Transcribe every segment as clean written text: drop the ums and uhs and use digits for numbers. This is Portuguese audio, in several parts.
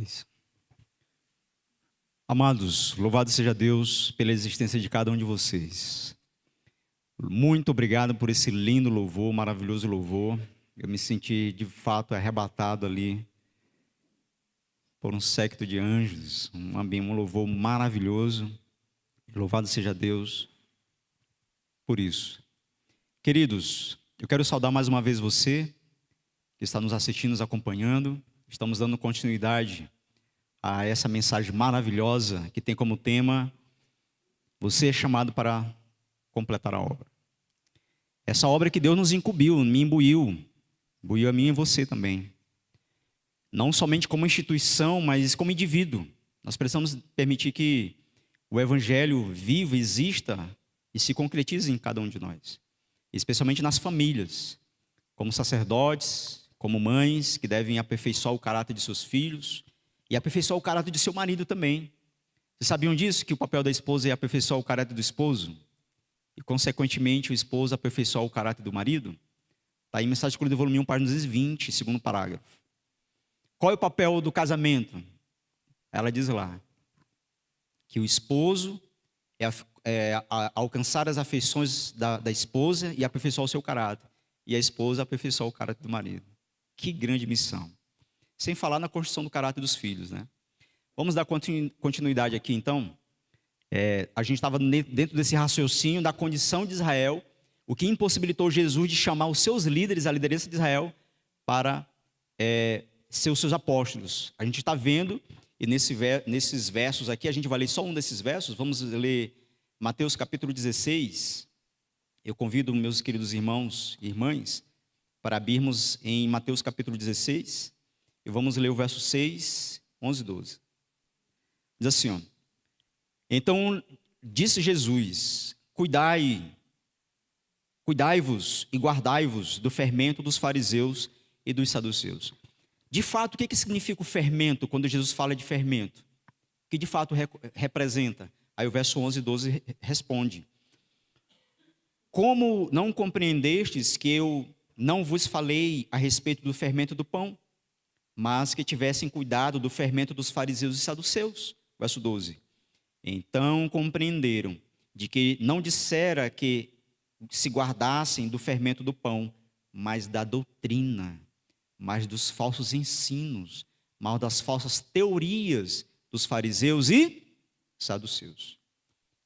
Isso. Amados, louvado seja Deus pela existência de cada um de vocês. Muito obrigado por esse lindo louvor, maravilhoso louvor. Eu me senti de fato arrebatado ali por um séquito de anjos, um louvor maravilhoso. Louvado seja Deus por isso. Queridos, eu quero saudar mais uma vez você que está nos assistindo, nos acompanhando. Estamos dando continuidade a essa mensagem maravilhosa que tem como tema: você é chamado para completar a obra. Essa obra que Deus nos incumbiu, me imbuiu a mim e você também. Não somente como instituição, mas como indivíduo. Nós precisamos permitir que o Evangelho viva, exista e se concretize em cada um de nós. Especialmente nas famílias, como sacerdotes, como mães que devem aperfeiçoar o caráter de seus filhos e aperfeiçoar o caráter de seu marido também. Vocês sabiam disso? Que o papel da esposa é aperfeiçoar o caráter do esposo? E, consequentemente, o esposo aperfeiçoar o caráter do marido? Está aí em Mensagem Escolhida, volume 1, página 220, segundo parágrafo. Qual é o papel do casamento? Ela diz lá que o esposo alcançar as afeições da esposa e aperfeiçoar o seu caráter. E a esposa aperfeiçoar o caráter do marido. Que grande missão. Sem falar na construção do caráter dos filhos, né? Vamos dar continuidade aqui, então. A gente estava dentro desse raciocínio da condição de Israel, o que impossibilitou Jesus de chamar os seus líderes, a liderança de Israel, para ser os seus apóstolos. A gente está vendo, e nesses versos aqui, a gente vai ler só um desses versos, vamos ler Mateus capítulo 16. Eu convido meus queridos irmãos e irmãs para abrirmos em Mateus capítulo 16, e vamos ler o verso 6, 11 e 12. Diz assim, ó: Então disse Jesus: Cuidai-vos e guardai-vos do fermento dos fariseus e dos saduceus. De fato, o que significa o fermento, quando Jesus fala de fermento? O que de fato representa? Aí o verso 11 e 12 responde: Como não compreendestes que eu não vos falei a respeito do fermento do pão, mas que tivessem cuidado do fermento dos fariseus e saduceus? Verso 12. Então compreenderam de que não dissera que se guardassem do fermento do pão, mas da doutrina, mas dos falsos ensinos, mas das falsas teorias dos fariseus e saduceus.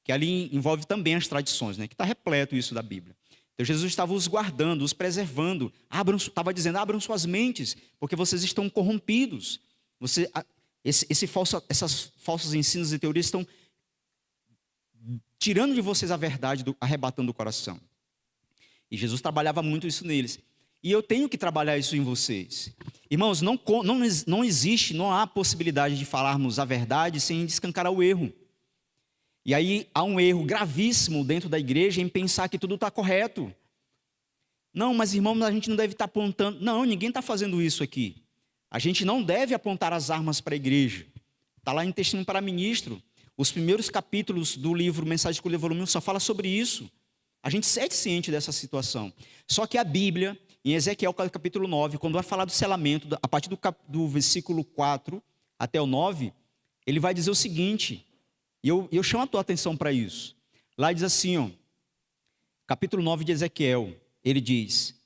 Que ali envolve também as tradições, né? Que está repleto isso da Bíblia. Então Jesus estava os guardando, os preservando. Estava dizendo: abram suas mentes, porque vocês estão corrompidos. Esses falsos ensinos e teorias estão tirando de vocês a verdade, arrebatando o coração. E Jesus trabalhava muito isso neles. E eu tenho que trabalhar isso em vocês. Irmãos, não existe, não há possibilidade de falarmos a verdade sem escancarar o erro. E aí há um erro gravíssimo dentro da igreja em pensar que tudo está correto. Não, mas irmãos, a gente não deve estar apontando. Não, ninguém está fazendo isso aqui. A gente não deve apontar as armas para a igreja. Está lá em Testemunho para Ministro. Os primeiros capítulos do livro Mensagem Escolhida, volume 1, só fala sobre isso. A gente é ciente dessa situação. Só que a Bíblia, em Ezequiel capítulo 9, quando vai falar do selamento, a partir do versículo 4 até o 9, ele vai dizer o seguinte, e eu chamo a tua atenção para isso. Lá diz assim, ó, capítulo 9 de Ezequiel, ele diz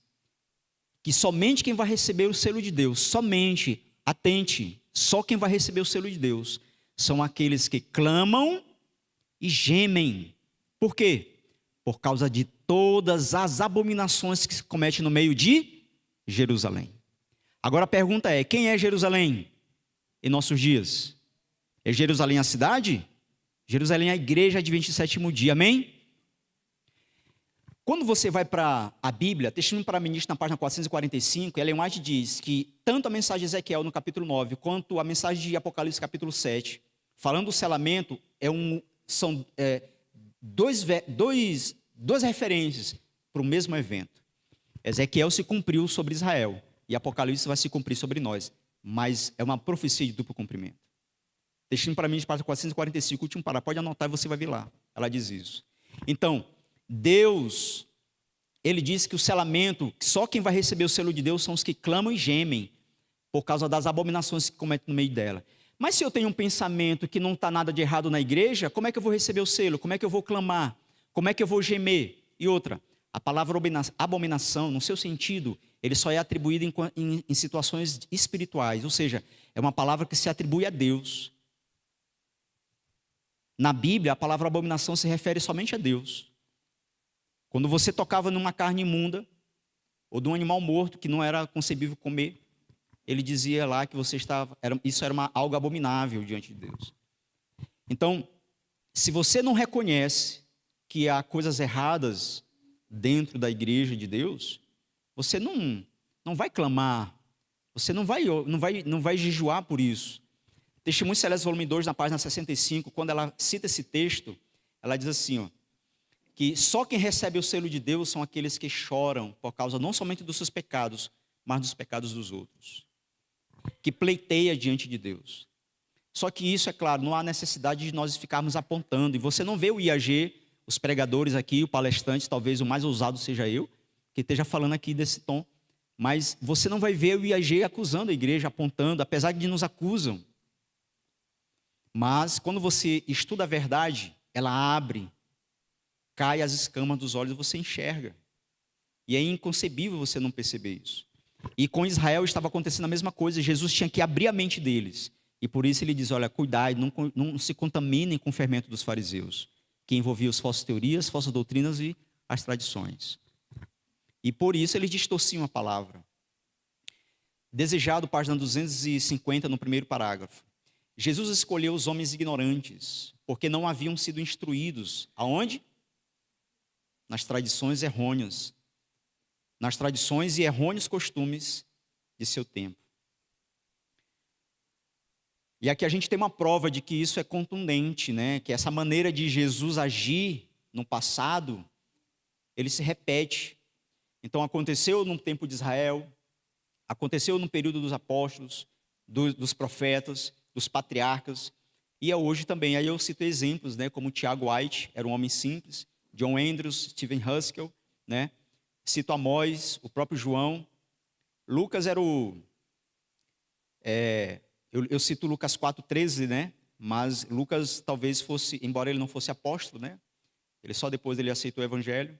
que somente quem vai receber o selo de Deus, somente, atente, só quem vai receber o selo de Deus são aqueles que clamam e gemem. Por quê? Por causa de todas as abominações que se cometem no meio de Jerusalém. Agora a pergunta é: quem é Jerusalém em nossos dias? É Jerusalém a cidade? Jerusalém é a igreja adventista do sétimo dia, amém? Quando você vai para a Bíblia, Testemunho para Ministro, na página 445, Ellen White diz que tanto a mensagem de Ezequiel no capítulo 9, quanto a mensagem de Apocalipse capítulo 7, falando do selamento, são duas referências para o mesmo evento. Ezequiel se cumpriu sobre Israel e Apocalipse vai se cumprir sobre nós, mas é uma profecia de duplo cumprimento. Testemunho para Ministro, página 445, último parágrafo, pode anotar e você vai ver lá. Ela diz isso. Então, Deus, ele diz que o selamento, só quem vai receber o selo de Deus são os que clamam e gemem por causa das abominações que cometem no meio dela. Mas se eu tenho um pensamento que não está nada de errado na igreja, como é que eu vou receber o selo? Como é que eu vou clamar? Como é que eu vou gemer? E outra, a palavra abominação, no seu sentido, ele só é atribuído em situações espirituais, ou seja, é uma palavra que se atribui a Deus. Na Bíblia, a palavra abominação se refere somente a Deus. Quando você tocava numa carne imunda, ou de um animal morto que não era concebível comer, ele dizia lá que isso era algo abominável diante de Deus. Então, se você não reconhece que há coisas erradas dentro da igreja de Deus, você não vai clamar, você não vai jejuar por isso. Testemunhos Celestes, volume 2, na página 65, quando ela cita esse texto, ela diz assim, ó, que só quem recebe o selo de Deus são aqueles que choram por causa não somente dos seus pecados, mas dos pecados dos outros. Que pleiteia diante de Deus. Só que isso, é claro, não há necessidade de nós ficarmos apontando. E você não vê o IAG, os pregadores aqui, o palestrante, talvez o mais ousado seja eu, que esteja falando aqui desse tom. Mas você não vai ver o IAG acusando a igreja, apontando, apesar de nos acusam. Mas quando você estuda a verdade, ela abre, cai as escamas dos olhos e você enxerga. E é inconcebível você não perceber isso. E com Israel estava acontecendo a mesma coisa. Jesus tinha que abrir a mente deles. E por isso ele diz, olha, cuidado, não se contaminem com o fermento dos fariseus, que envolvia as falsas teorias, falsas doutrinas e as tradições. E por isso eles distorciam a palavra. Desejado, página 250, no primeiro parágrafo. Jesus escolheu os homens ignorantes, porque não haviam sido instruídos. Aonde? Nas tradições errôneas. Nas tradições e errôneos costumes de seu tempo. E aqui a gente tem uma prova de que isso é contundente, né? Que essa maneira de Jesus agir no passado, ele se repete. Então aconteceu no tempo de Israel, aconteceu no período dos apóstolos, dos profetas, dos patriarcas, e é hoje também. Aí eu cito exemplos, né? Como Tiago White, era um homem simples, John Andrews, Stephen Haskell, né? Cito Amós, o próprio João. Lucas era eu cito Lucas 4,13, né? Mas Lucas talvez fosse, embora ele não fosse apóstolo, né? Ele só depois ele aceitou o evangelho.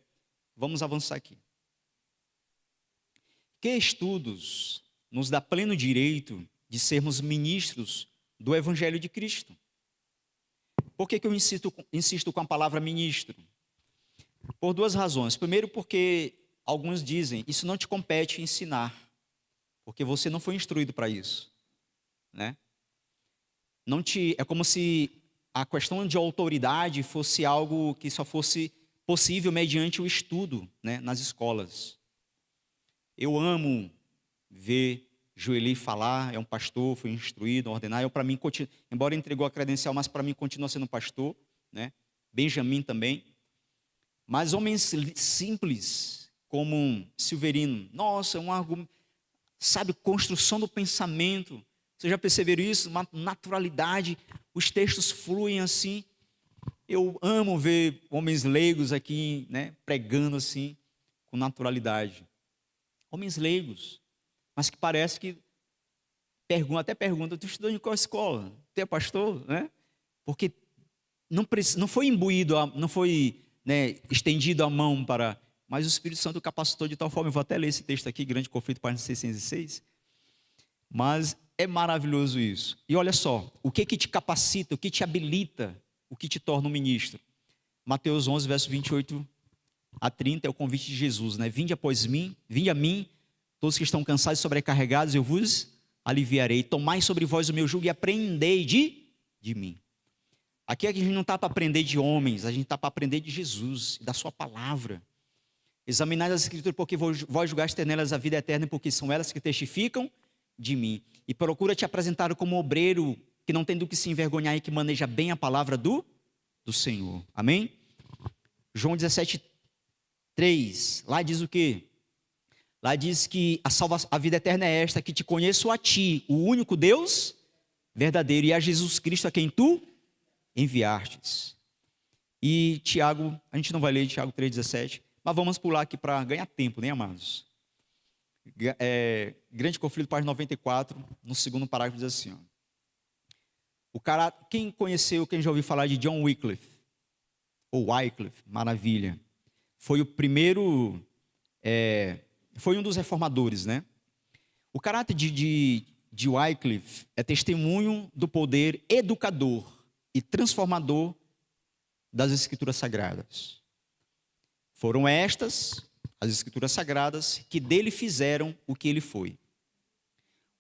Vamos avançar aqui. Que estudos nos dá pleno direito de sermos ministros do evangelho de Cristo? Por que eu insisto com a palavra ministro? Por duas razões. Primeiro, porque alguns dizem, isso não te compete ensinar, porque você não foi instruído para isso, né? É como se a questão de autoridade fosse algo que só fosse possível mediante o estudo, né, nas escolas. Eu amo ver Joeli falar, é um pastor, foi instruído, ordenado. Para mim, embora entregou a credencial, mas para mim continua sendo pastor, né? Benjamin também. Mas homens simples, como Silverino, nossa, um argumento, sabe, construção do pensamento. Vocês já perceberam isso? Uma naturalidade, os textos fluem assim. Eu amo ver homens leigos aqui, né, pregando assim, com naturalidade. Homens leigos, mas que parece que até pergunta, tu estudou em qual escola? Tu é pastor? Né? Porque não foi imbuído, não foi, né, estendido a mão para... Mas o Espírito Santo capacitou de tal forma, eu vou até ler esse texto aqui, Grande Conflito, página 606. Mas é maravilhoso isso. E olha só, o que te capacita, o que te habilita, o que te torna um ministro? Mateus 11, verso 28 a 30, é o convite de Jesus, né? Vinde a mim, todos que estão cansados e sobrecarregados, eu vos aliviarei. Tomai sobre vós o meu jugo e aprendei de mim. Aqui a gente não está para aprender de homens, a gente está para aprender de Jesus, da sua palavra. Examinai as escrituras, porque vós julgaste ter nelas a vida eterna, porque são elas que testificam de mim. E procura te apresentar como obreiro, que não tem do que se envergonhar e que maneja bem a palavra do Senhor. Amém? João 17:3, lá diz o quê? Lá diz que a vida eterna é esta, que te conheço a ti, o único Deus verdadeiro, e a Jesus Cristo a quem tu enviastes. E Tiago, a gente não vai ler Tiago 3,17, mas vamos pular aqui para ganhar tempo, né, amados? Grande Conflito, página 94, no segundo parágrafo diz assim, ó. Quem conheceu, quem já ouviu falar de John Wycliffe? Ou Wycliffe, maravilha. Foi o primeiro, foi um dos reformadores, né? O caráter de Wycliffe é testemunho do poder educador e transformador das Escrituras Sagradas. Foram estas, as Escrituras Sagradas, que dele fizeram o que ele foi.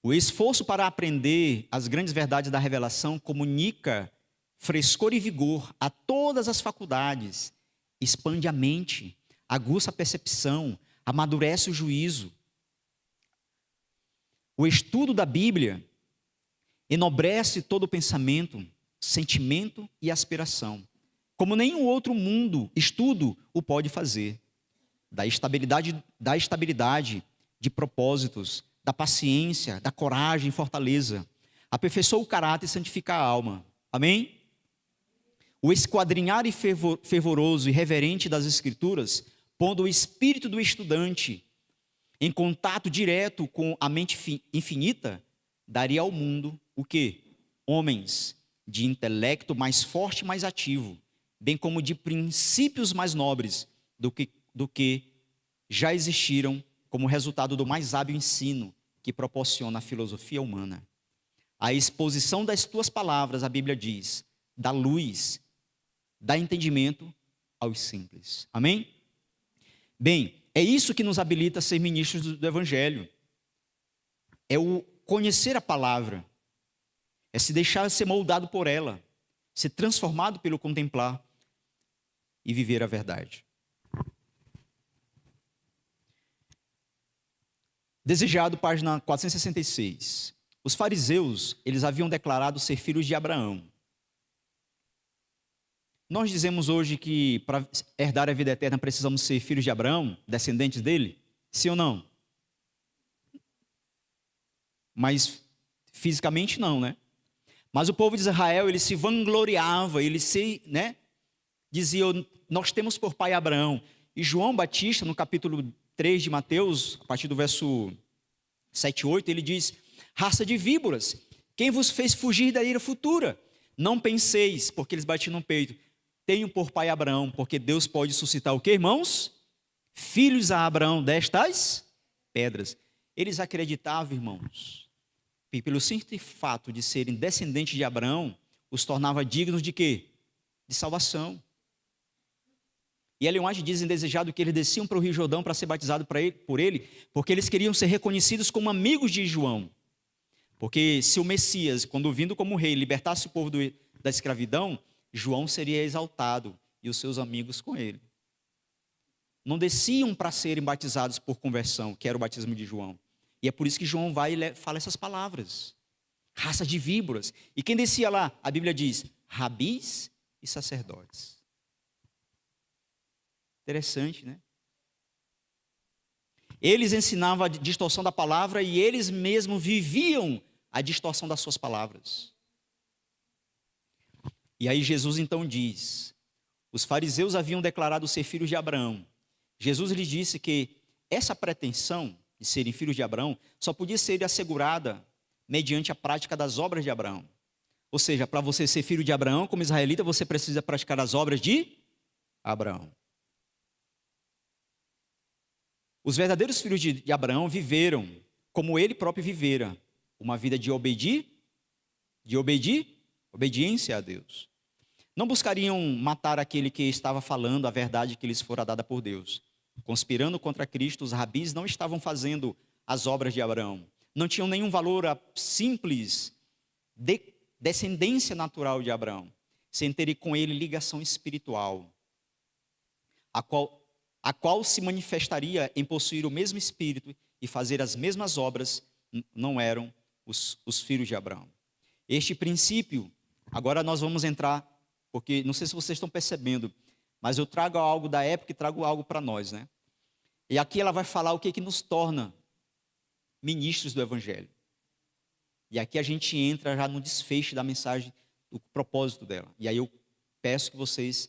O esforço para aprender as grandes verdades da revelação comunica frescor e vigor a todas as faculdades, expande a mente, aguça a percepção, amadurece o juízo. O estudo da Bíblia enobrece todo o pensamento, sentimento e aspiração, como nenhum outro estudo o pode fazer. Da estabilidade de propósitos, da paciência, da coragem e fortaleza. Aperfeiçoa o caráter e santifica a alma. Amém? O esquadrinhar fervoroso e reverente das Escrituras, pondo o espírito do estudante em contato direto com a mente infinita, daria ao mundo o quê? Homens de intelecto mais forte e mais ativo, bem como de princípios mais nobres do que já existiram como resultado do mais hábil ensino que proporciona a filosofia humana. A exposição das tuas palavras, a Bíblia diz, dá luz, dá entendimento aos simples. Amém? Bem, é isso que nos habilita a ser ministros do Evangelho. É o conhecer a palavra, é se deixar ser moldado por ela, ser transformado pelo contemplar e viver a verdade. Desejado, página 466. Os fariseus, eles haviam declarado ser filhos de Abraão. Nós dizemos hoje que para herdar a vida eterna precisamos ser filhos de Abraão, descendentes dele? Sim ou não? Mas fisicamente não, né? Mas o povo de Israel, ele se vangloriava, ele dizia, nós temos por pai Abraão. E João Batista, no capítulo 3 de Mateus, a partir do verso 7 e 8, ele diz, raça de víboras, quem vos fez fugir da ira futura? Não penseis, porque eles batiam no peito, tenho por pai Abraão, porque Deus pode suscitar o que, irmãos? Filhos a Abraão destas pedras. Eles acreditavam, irmãos, e pelo simples fato de serem descendentes de Abraão, os tornava dignos de quê? De salvação. E Ellen White diz em Desejado que eles desciam para o Rio Jordão para ser batizados por ele, porque eles queriam ser reconhecidos como amigos de João. Porque se o Messias, quando vindo como rei, libertasse o povo da escravidão, João seria exaltado e os seus amigos com ele. Não desciam para serem batizados por conversão, que era o batismo de João. E é por isso que João vai e fala essas palavras. Raça de víboras. E quem descia lá? A Bíblia diz, rabis e sacerdotes. Interessante, né? Eles ensinavam a distorção da palavra e eles mesmos viviam a distorção das suas palavras. E aí Jesus então diz, os fariseus haviam declarado ser filhos de Abraão. Jesus lhes disse que essa pretensão de serem filhos de Abraão só podia ser assegurada mediante a prática das obras de Abraão. Ou seja, para você ser filho de Abraão, como israelita, você precisa praticar as obras de Abraão. Os verdadeiros filhos de Abraão viveram, como ele próprio vivera, uma vida de obediência a Deus. Não buscariam matar aquele que estava falando a verdade que lhes fora dada por Deus. Conspirando contra Cristo, os rabis não estavam fazendo as obras de Abraão. Não tinham nenhum valor a simples descendência natural de Abraão, sem ter com ele ligação espiritual, a qual se manifestaria em possuir o mesmo espírito e fazer as mesmas obras, não eram os filhos de Abraão. Este princípio, agora nós vamos entrar, porque não sei se vocês estão percebendo, mas eu trago algo da época e trago algo para nós, né? E aqui ela vai falar o que nos torna ministros do Evangelho. E aqui a gente entra já no desfecho da mensagem, do propósito dela. E aí eu peço que vocês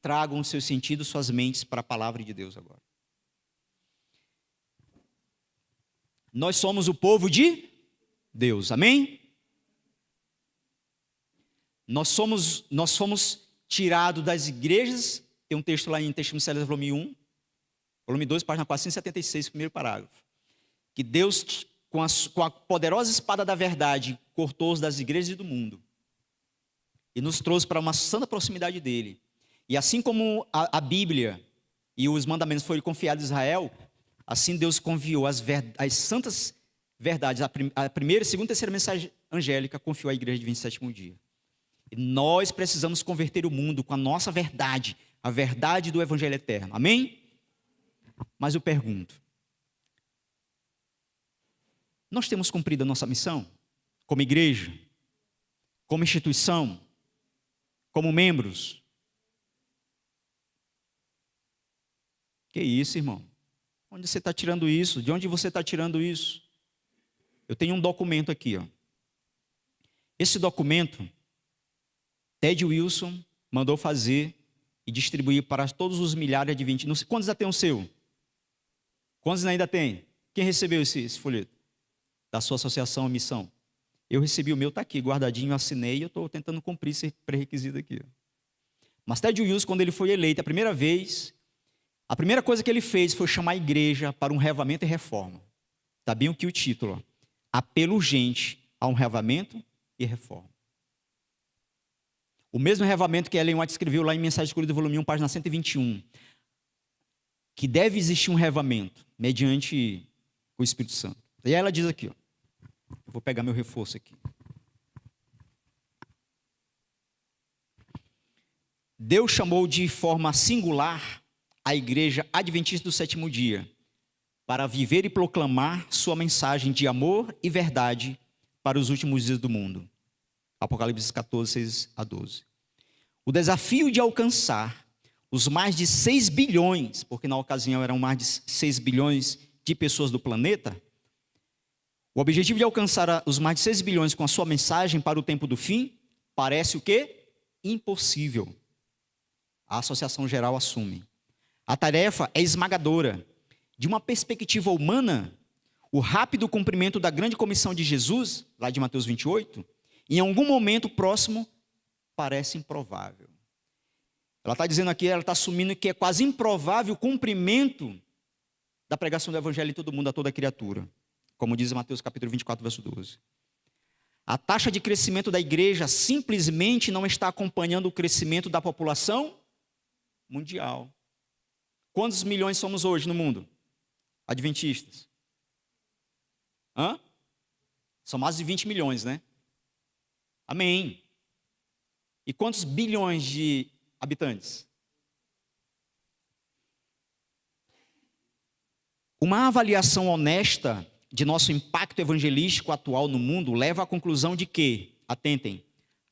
tragam os seus sentidos, suas mentes para a palavra de Deus agora. Nós somos o povo de Deus, amém? Nós fomos tirados das igrejas. Tem um texto lá em Testemunhos Células, volume 1, volume 2, página 476, primeiro parágrafo. Que Deus, com a poderosa espada da verdade, cortou-os das igrejas e do mundo. E nos trouxe para uma santa proximidade dele. E assim como a Bíblia e os mandamentos foram confiados a Israel, assim Deus confiou as santas verdades, a primeira, segunda e terceira mensagem angélica, confiou à igreja de 27º dia. E nós precisamos converter o mundo com a nossa verdade, a verdade do evangelho eterno. Amém? Mas eu pergunto, nós temos cumprido a nossa missão? Como igreja? Como instituição? Como membros? Que isso, irmão? Onde você está tirando isso? De onde você está tirando isso? Eu tenho um documento aqui, ó. Esse documento, Ted Wilson mandou fazer e distribuir para todos os milhares de 20. Não sei, quantos ainda tem o seu? Quantos ainda tem? Quem recebeu esse folheto? Da sua associação Missão. Eu recebi o meu, está aqui, guardadinho, assinei, e eu estou tentando cumprir esse pré-requisito aqui. Mas Ted Wilson, quando ele foi eleito a primeira vez, a primeira coisa que ele fez foi chamar a igreja para um reavivamento e reforma. Está bem aqui o título, ó. Apelo urgente a um reavivamento e reforma. O mesmo reavivamento que Ellen White escreveu lá em Mensagem Escolhida, volume 1, página 121. Que deve existir um reavivamento mediante o Espírito Santo. E ela diz aqui, ó. Eu vou pegar meu reforço aqui. Deus chamou de forma singular a igreja adventista do sétimo dia para viver e proclamar sua mensagem de amor e verdade para os últimos dias do mundo. Apocalipse 14, 6 a 12. O desafio de alcançar os mais de 6 bilhões, porque na ocasião eram mais de 6 bilhões de pessoas do planeta, o objetivo de alcançar os mais de 6 bilhões com a sua mensagem para o tempo do fim, parece o quê? Impossível. A Associação Geral assume. A tarefa é esmagadora. De uma perspectiva humana, o rápido cumprimento da grande comissão de Jesus, lá de Mateus 28, em algum momento próximo, parece improvável. Ela está dizendo aqui, ela está assumindo que é quase improvável o cumprimento da pregação do evangelho em todo mundo, a toda criatura. Como diz Mateus capítulo 24, verso 12. A taxa de crescimento da igreja simplesmente não está acompanhando o crescimento da população mundial. Quantos milhões somos hoje no mundo? Adventistas. São mais de 20 milhões, né? Amém. E quantos bilhões de habitantes? Uma avaliação honesta de nosso impacto evangelístico atual no mundo leva à conclusão de que, atentem,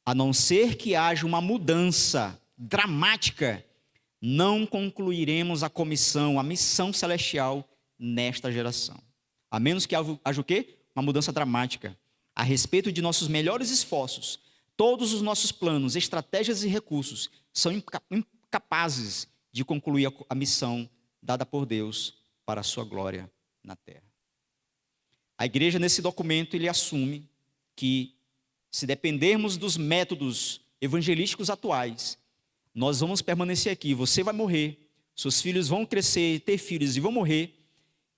a não ser que haja uma mudança dramática, não concluiremos a comissão, a missão celestial nesta geração. A menos que haja o quê? Uma mudança dramática. A respeito de nossos melhores esforços, todos os nossos planos, estratégias e recursos são incapazes de concluir a missão dada por Deus para a sua glória na terra. A igreja, nesse documento, ele assume que, se dependermos dos métodos evangelísticos atuais, nós vamos permanecer aqui. Você vai morrer, seus filhos vão crescer, ter filhos e vão morrer,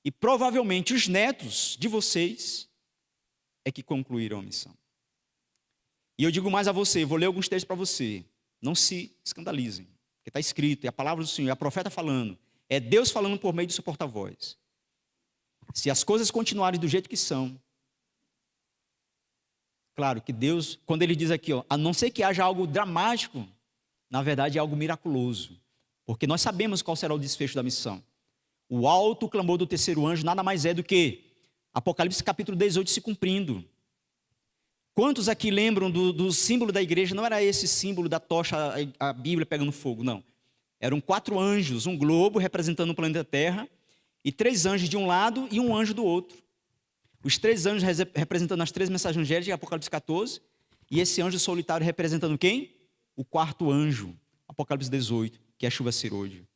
e provavelmente os netos de vocês é que concluirão a missão. E eu digo mais a você, vou ler alguns textos para você. Não se escandalizem, porque está escrito, é a palavra do Senhor, é a profeta falando, é Deus falando por meio do seu porta-voz. Se as coisas continuarem do jeito que são, claro que Deus, quando ele diz aqui, ó, a não ser que haja algo dramático, na verdade é algo miraculoso, porque nós sabemos qual será o desfecho da missão. O alto clamor do terceiro anjo nada mais é do que Apocalipse capítulo 18 se cumprindo. Quantos aqui lembram do símbolo da igreja? Não era esse símbolo da tocha, a Bíblia pegando fogo, não. Eram 4 anjos, um globo representando o planeta Terra, e 3 anjos de um lado e um anjo do outro. Os 3 anjos representando as 3 mensagens angélicas de Apocalipse 14, e esse anjo solitário representando quem? O 4º anjo, Apocalipse 18, que é a chuva serôdia.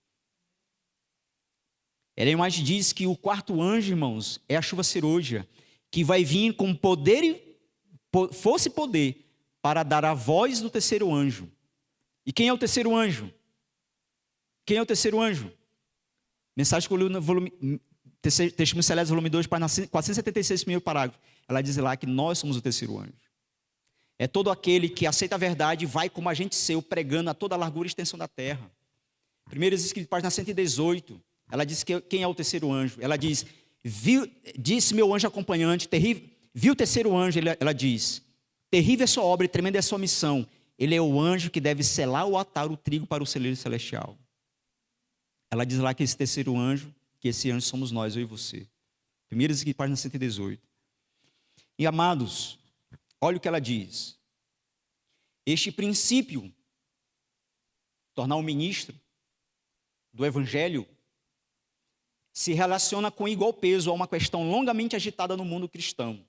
Ellen White diz que o 4º anjo, irmãos, é a chuva serôdia, que vai vir com poder e força e poder para dar a voz do terceiro anjo. E quem é o terceiro anjo? Quem é o terceiro anjo? Mensagem Coluna, Testemunho Celeste, volume 2, página 476, primeiro parágrafo. Ela diz lá que nós somos o terceiro anjo. É todo aquele que aceita a verdade e vai como agente seu, pregando a toda a largura e extensão da terra. Primeiros escritos, página 118. Ela diz que quem é o terceiro anjo? Ela diz, disse meu anjo acompanhante, terrível, viu o terceiro anjo, ela diz, terrível é sua obra e tremenda é a sua missão. Ele é o anjo que deve selar ou atar o trigo para o celeiro celestial. Ela diz lá que esse terceiro anjo, que esse anjo somos nós, eu e você. Primeiros escritos, página 118. E amados, olha o que ela diz. Este princípio, tornar um ministro do Evangelho, se relaciona com igual peso a uma questão longamente agitada no mundo cristão.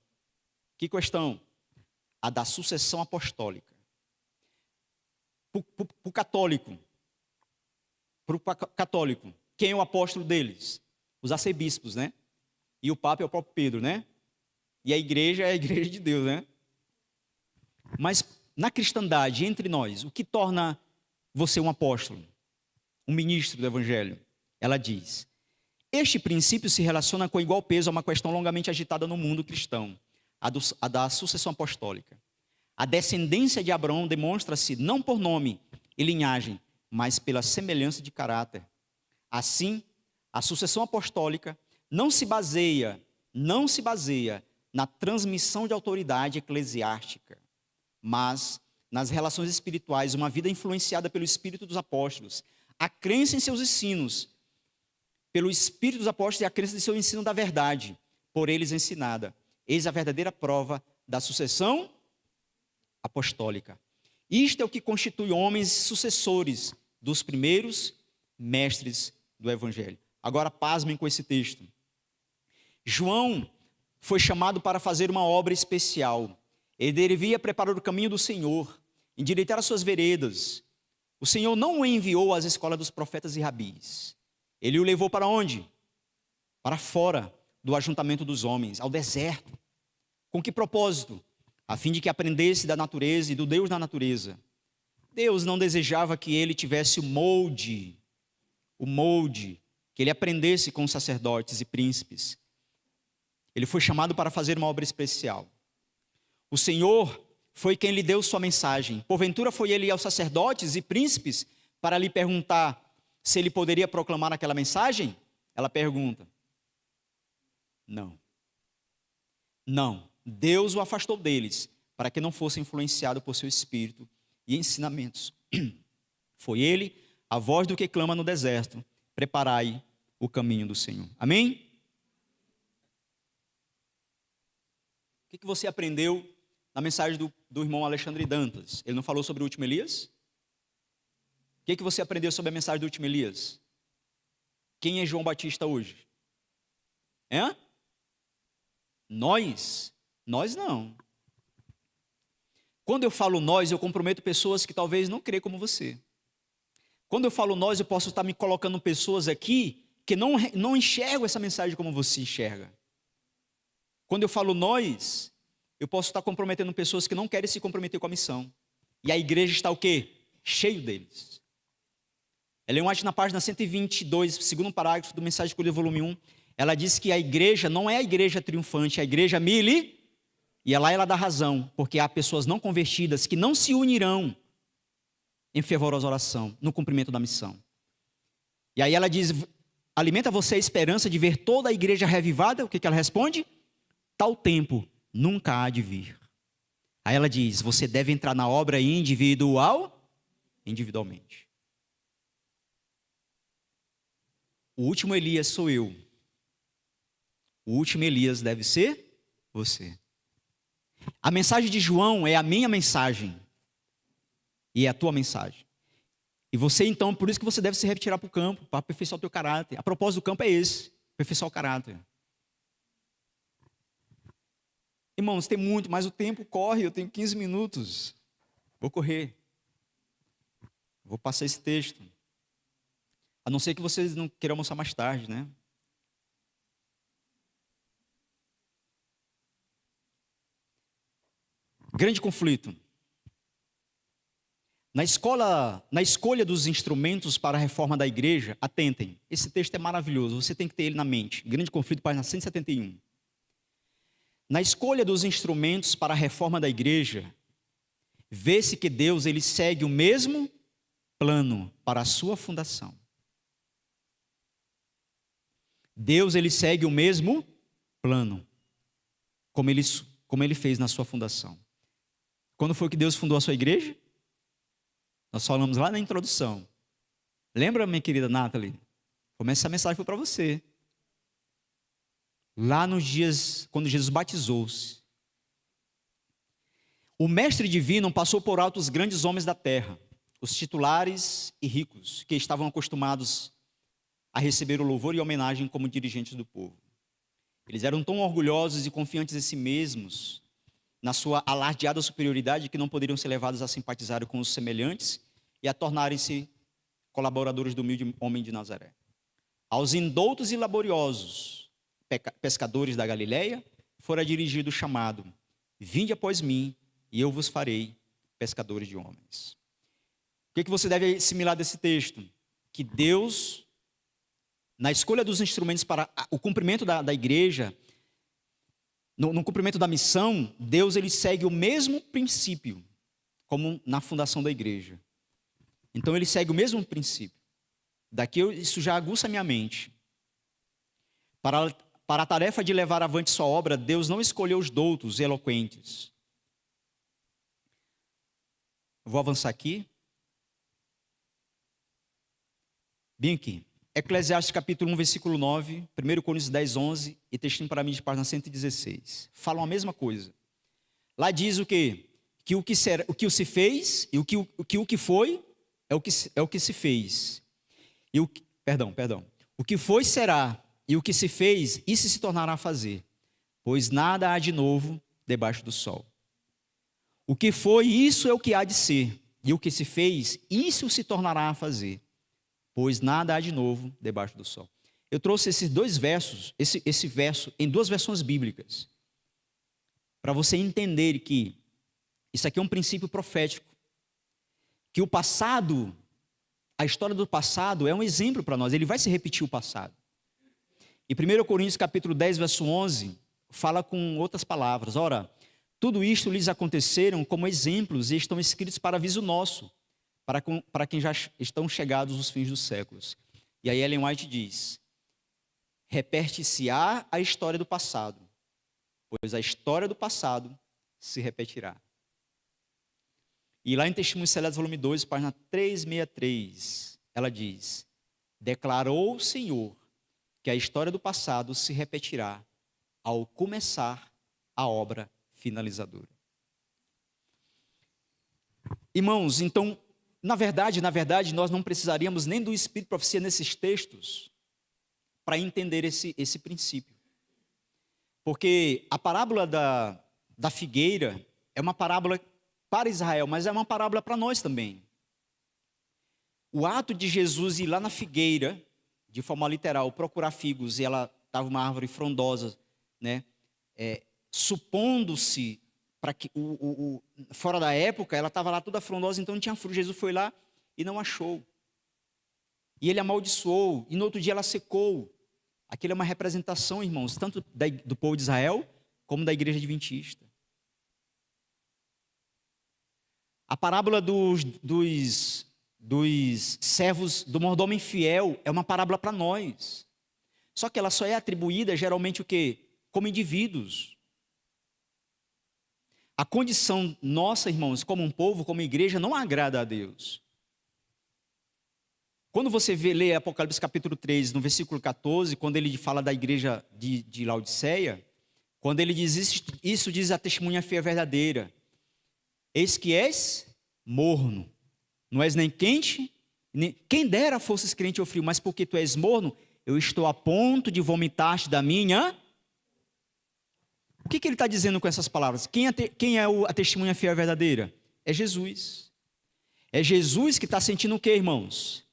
Que questão? A da sucessão apostólica. Para o católico, quem é o apóstolo deles? Os arcebispos, né? E o Papa é o próprio Pedro, né? E a igreja é a igreja de Deus, né? Mas na cristandade, entre nós, o que torna você um apóstolo? Um ministro do Evangelho? Ela diz, este princípio se relaciona com igual peso a uma questão longamente agitada no mundo cristão, a da sucessão apostólica. A descendência de Abraão demonstra-se não por nome e linhagem, mas pela semelhança de caráter. Assim, a sucessão apostólica não se baseia na transmissão de autoridade eclesiástica, mas nas relações espirituais, uma vida influenciada pelo Espírito dos Apóstolos, a crença em seus ensinos, pelo Espírito dos Apóstolos e a crença em seu ensino da verdade, por eles ensinada. Eis a verdadeira prova da sucessão apostólica. Isto é o que constitui homens sucessores dos primeiros mestres do Evangelho. Agora, pasmem com esse texto. João foi chamado para fazer uma obra especial. Ele devia preparar o caminho do Senhor, endireitar as suas veredas. O Senhor não o enviou às escolas dos profetas e rabis. Ele o levou para onde? Para fora do ajuntamento dos homens, ao deserto. Com que propósito? A fim de que aprendesse da natureza e do Deus da natureza. Deus não desejava que ele tivesse o molde, que ele aprendesse com os sacerdotes e príncipes. Ele foi chamado para fazer uma obra especial. O Senhor foi quem lhe deu sua mensagem. Porventura foi ele aos sacerdotes e príncipes para lhe perguntar se ele poderia proclamar aquela mensagem? Ela pergunta. Não. Deus o afastou deles, para que não fosse influenciado por seu espírito e ensinamentos. Foi ele, a voz do que clama no deserto, preparai o caminho do Senhor. Amém? O que você aprendeu na mensagem do irmão Alexandre Dantas? Ele não falou sobre o último Elias? O que você aprendeu sobre a mensagem do último Elias? Quem é João Batista hoje? Nós não. Quando eu falo nós, eu comprometo pessoas que talvez não creem como você. Quando eu falo nós, eu posso estar me colocando pessoas aqui que não enxergam essa mensagem como você enxerga. Quando eu falo nós, eu posso estar comprometendo pessoas que não querem se comprometer com a missão. E a igreja está o quê? Cheio deles. Ellen White, na página 122, segundo parágrafo do Mensagem Escolhida, volume 1, ela diz que a igreja não é a igreja triunfante, é a igreja e lá ela dá razão, porque há pessoas não convertidas que não se unirão em fervorosa oração, no cumprimento da missão. E aí ela diz, alimenta você a esperança de ver toda a igreja revivada? O que ela responde? Tal tempo nunca há de vir. Aí ela diz, você deve entrar na obra individualmente. O último Elias sou eu. O último Elias deve ser você. A mensagem de João é a minha mensagem. E é a tua mensagem. E você então, por isso que você deve se retirar para o campo, para aperfeiçoar o teu caráter. A propósito do campo é esse, aperfeiçoar o caráter. Irmãos, tem muito, mas o tempo corre, eu tenho 15 minutos. Vou correr. Vou passar esse texto. A não ser que vocês não queiram almoçar mais tarde, né? Grande conflito. Na escolha dos instrumentos para a reforma da igreja, atentem, esse texto é maravilhoso, você tem que ter ele na mente. Grande Conflito, página 171. Na escolha dos instrumentos para a reforma da igreja, vê-se que Deus ele segue o mesmo plano para a sua fundação. Deus ele segue o mesmo plano, como ele fez na sua fundação. Quando foi que Deus fundou a sua igreja? Nós falamos lá na introdução. Lembra, minha querida Nathalie? Como essa mensagem foi para você. Lá nos dias, quando Jesus batizou-se. O mestre divino passou por alto os grandes homens da terra, os titulares e ricos, que estavam acostumados a receber o louvor e homenagem como dirigentes do povo. Eles eram tão orgulhosos e confiantes em si mesmos, na sua alardeada superioridade, que não poderiam ser levados a simpatizar com os semelhantes e a tornarem-se colaboradores do humilde homem de Nazaré. Aos indoutos e laboriosos pescadores da Galileia, fora dirigido o chamado: vinde após mim, e eu vos farei pescadores de homens. O que você deve assimilar desse texto? Que Deus, na escolha dos instrumentos para o cumprimento da igreja, no cumprimento da missão, Deus ele segue o mesmo princípio, como na fundação da igreja. Então ele segue o mesmo princípio. Daqui isso já aguça a minha mente. Para a tarefa de levar avante sua obra, Deus não escolheu os doutos e eloquentes. Vou avançar aqui. Bem aqui. Eclesiastes capítulo 1, versículo 9, 1 Coríntios 10, 11 e textinho para mim de página 116. Falam a mesma coisa. Lá diz o quê? Que o que se fez e o que foi é o que se fez. Perdão. O que foi será, e o que se fez, isso se tornará a fazer. Pois nada há de novo debaixo do sol. O que foi, isso é o que há de ser. E o que se fez, isso se tornará a fazer. Pois nada há de novo debaixo do sol. Eu trouxe esses dois versos, esse verso, em duas versões bíblicas, para você entender que isso aqui é um princípio profético, que o passado, a história do passado é um exemplo para nós, ele vai se repetir o passado. E 1 Coríntios capítulo 10, verso 11, fala com outras palavras: ora, tudo isto lhes aconteceram como exemplos e estão escritos para aviso nosso, para quem já estão chegados os fins dos séculos. E aí Ellen White diz: repete-se-á a história do passado, pois a história do passado se repetirá. E lá em Testemunhos Celestes, volume 2, página 363, ela diz: declarou o Senhor que a história do passado se repetirá ao começar a obra finalizadora. Irmãos, então, na verdade, nós não precisaríamos nem do Espírito de Profecia nesses textos para entender esse princípio. Porque a parábola da figueira é uma parábola para Israel, mas é uma parábola para nós também. O ato de Jesus ir lá na figueira, de forma literal, procurar figos, e ela estava uma árvore frondosa, né? Supondo-se, para que fora da época, ela estava lá toda frondosa, então não tinha fruto. Jesus foi lá e não achou. E ele amaldiçoou, e no outro dia ela secou. Aquilo é uma representação, irmãos, tanto do povo de Israel, como da igreja adventista. A parábola dos servos, do mordomo infiel, é uma parábola para nós. Só que ela só é atribuída, geralmente, o quê? Como indivíduos. A condição nossa, irmãos, como um povo, como igreja, não agrada a Deus. Quando você lê Apocalipse capítulo 3, no versículo 14, quando ele fala da igreja de Laodiceia, quando ele diz isso diz a testemunha fiel verdadeira: eis que és morno, não és nem quente, quem dera fosses crente ou frio, mas porque tu és morno, eu estou a ponto de vomitar-te da minha... O que ele está dizendo com essas palavras? Quem é a testemunha fiel verdadeira? É Jesus. É Jesus que está sentindo o quê, irmãos?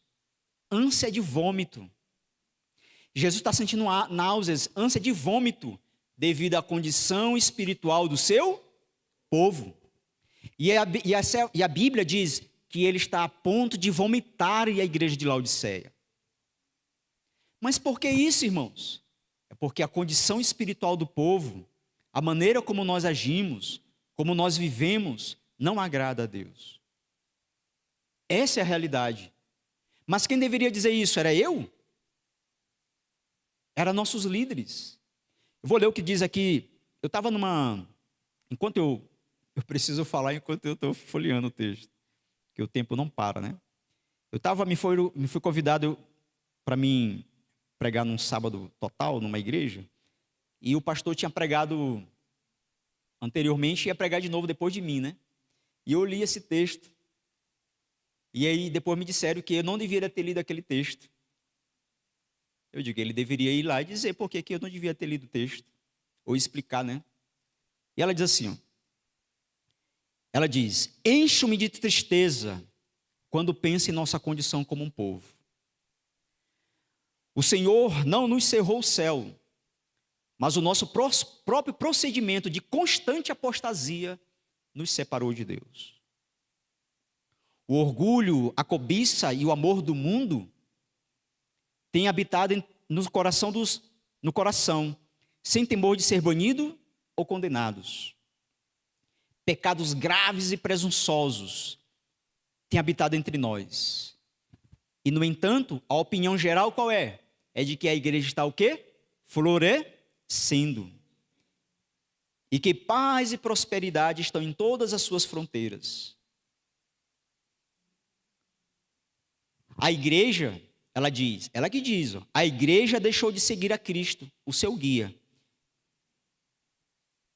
Ânsia de vômito. Jesus está sentindo náuseas, ânsia de vômito, devido à condição espiritual do seu povo. E a Bíblia diz que ele está a ponto de vomitar a igreja de Laodiceia. Mas por que isso, irmãos? É porque a condição espiritual do povo, a maneira como nós agimos, como nós vivemos, não agrada a Deus. Essa é a realidade. Mas quem deveria dizer isso? Era eu? Era nossos líderes. Eu vou ler o que diz aqui. Eu estava numa... Enquanto eu preciso falar enquanto eu estou folheando o texto, que o tempo não para, né? Me fui convidado para mim pregar num sábado total, numa igreja, e o pastor tinha pregado anteriormente e ia pregar de novo depois de mim, né? E eu li esse texto. E aí depois me disseram que eu não deveria ter lido aquele texto. Eu digo, ele deveria ir lá e dizer por que eu não devia ter lido o texto. Ou explicar, né? E ela diz assim, ó. Ela diz, encho-me de tristeza quando penso em nossa condição como um povo. O Senhor não nos cerrou o céu, mas o nosso próprio procedimento de constante apostasia nos separou de Deus. O orgulho, a cobiça e o amor do mundo têm habitado no coração, sem temor de ser banido ou condenados. Pecados graves e presunçosos têm habitado entre nós. E, no entanto, a opinião geral qual é? É de que a igreja está o quê? Florescendo. E que paz e prosperidade estão em todas as suas fronteiras. A igreja, ela que diz, ó, a igreja deixou de seguir a Cristo, o seu guia.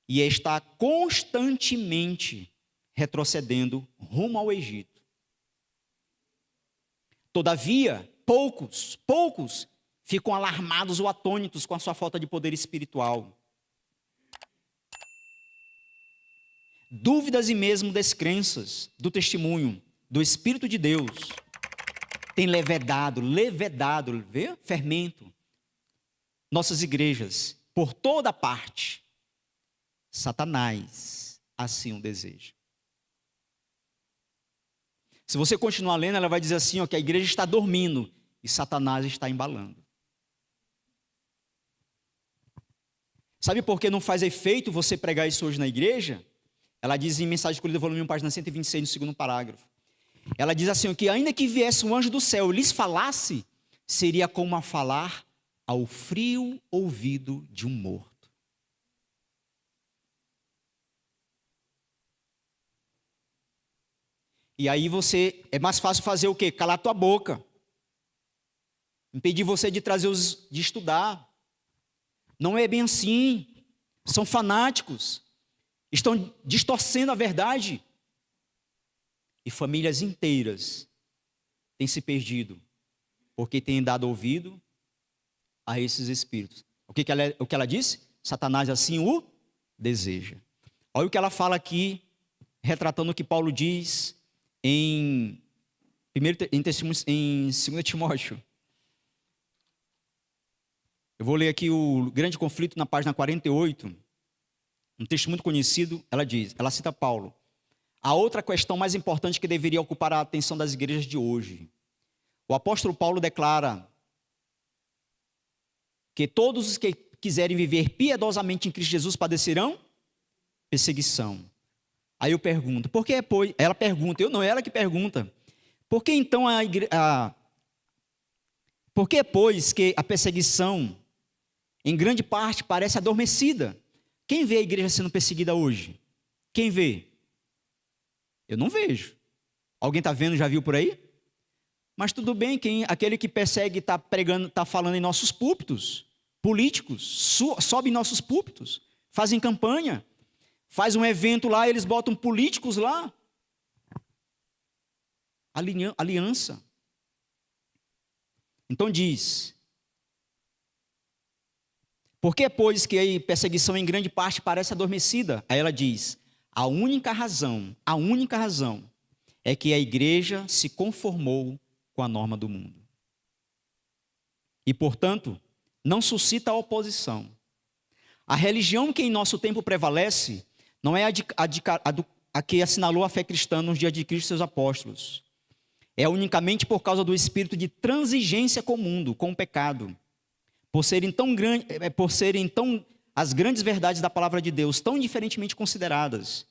E está constantemente retrocedendo rumo ao Egito. Todavia, poucos ficam alarmados ou atônitos com a sua falta de poder espiritual. Dúvidas e mesmo descrenças do testemunho do Espírito de Deus tem levedado, vê? Fermento, nossas igrejas, por toda parte. Satanás assim o deseja. Se você continuar lendo, ela vai dizer assim, ó, que a igreja está dormindo e Satanás está embalando. Sabe por que não faz efeito você pregar isso hoje na igreja? Ela diz em Mensagem Escolhida, volume 1, página 126, no segundo parágrafo. Ela diz assim, ó, que ainda que viesse um anjo do céu e lhes falasse, seria como a falar ao frio ouvido de um morto. E aí é mais fácil fazer o quê? Calar tua boca. Impedir você de de estudar. Não é bem assim. São fanáticos. Estão distorcendo a verdade. E famílias inteiras têm se perdido. Porque têm dado ouvido a esses espíritos. O que ela disse? Satanás assim o deseja. Olha o que ela fala aqui, retratando o que Paulo diz em 2 Timóteo. Eu vou ler aqui o grande conflito na página 48, um texto muito conhecido. Ela cita Paulo. A outra questão mais importante que deveria ocupar a atenção das igrejas de hoje. O apóstolo Paulo declara que todos os que quiserem viver piedosamente em Cristo Jesus padecerão perseguição. Aí eu pergunto, por que, pois? Ela pergunta, eu não, é ela que pergunta. Por que então por que, pois, que a perseguição, em grande parte, parece adormecida? Quem vê a igreja sendo perseguida hoje? Quem vê? Eu não vejo. Alguém está vendo, já viu por aí? Mas tudo bem, aquele que persegue está pregando, está falando em nossos púlpitos, políticos, sobe em nossos púlpitos, fazem campanha. Faz um evento lá, eles botam políticos lá. Aliança. Então diz. Por que, pois, que a perseguição em grande parte parece adormecida? Aí ela diz, a única razão é que a igreja se conformou com a norma do mundo. E, portanto, não suscita oposição. A religião que em nosso tempo prevalece não é a que assinalou a fé cristã nos dias de Cristo e seus apóstolos. é unicamente por causa do espírito de transigência com o mundo, com o pecado. Por serem tão as grandes verdades da palavra de Deus tão diferentemente consideradas.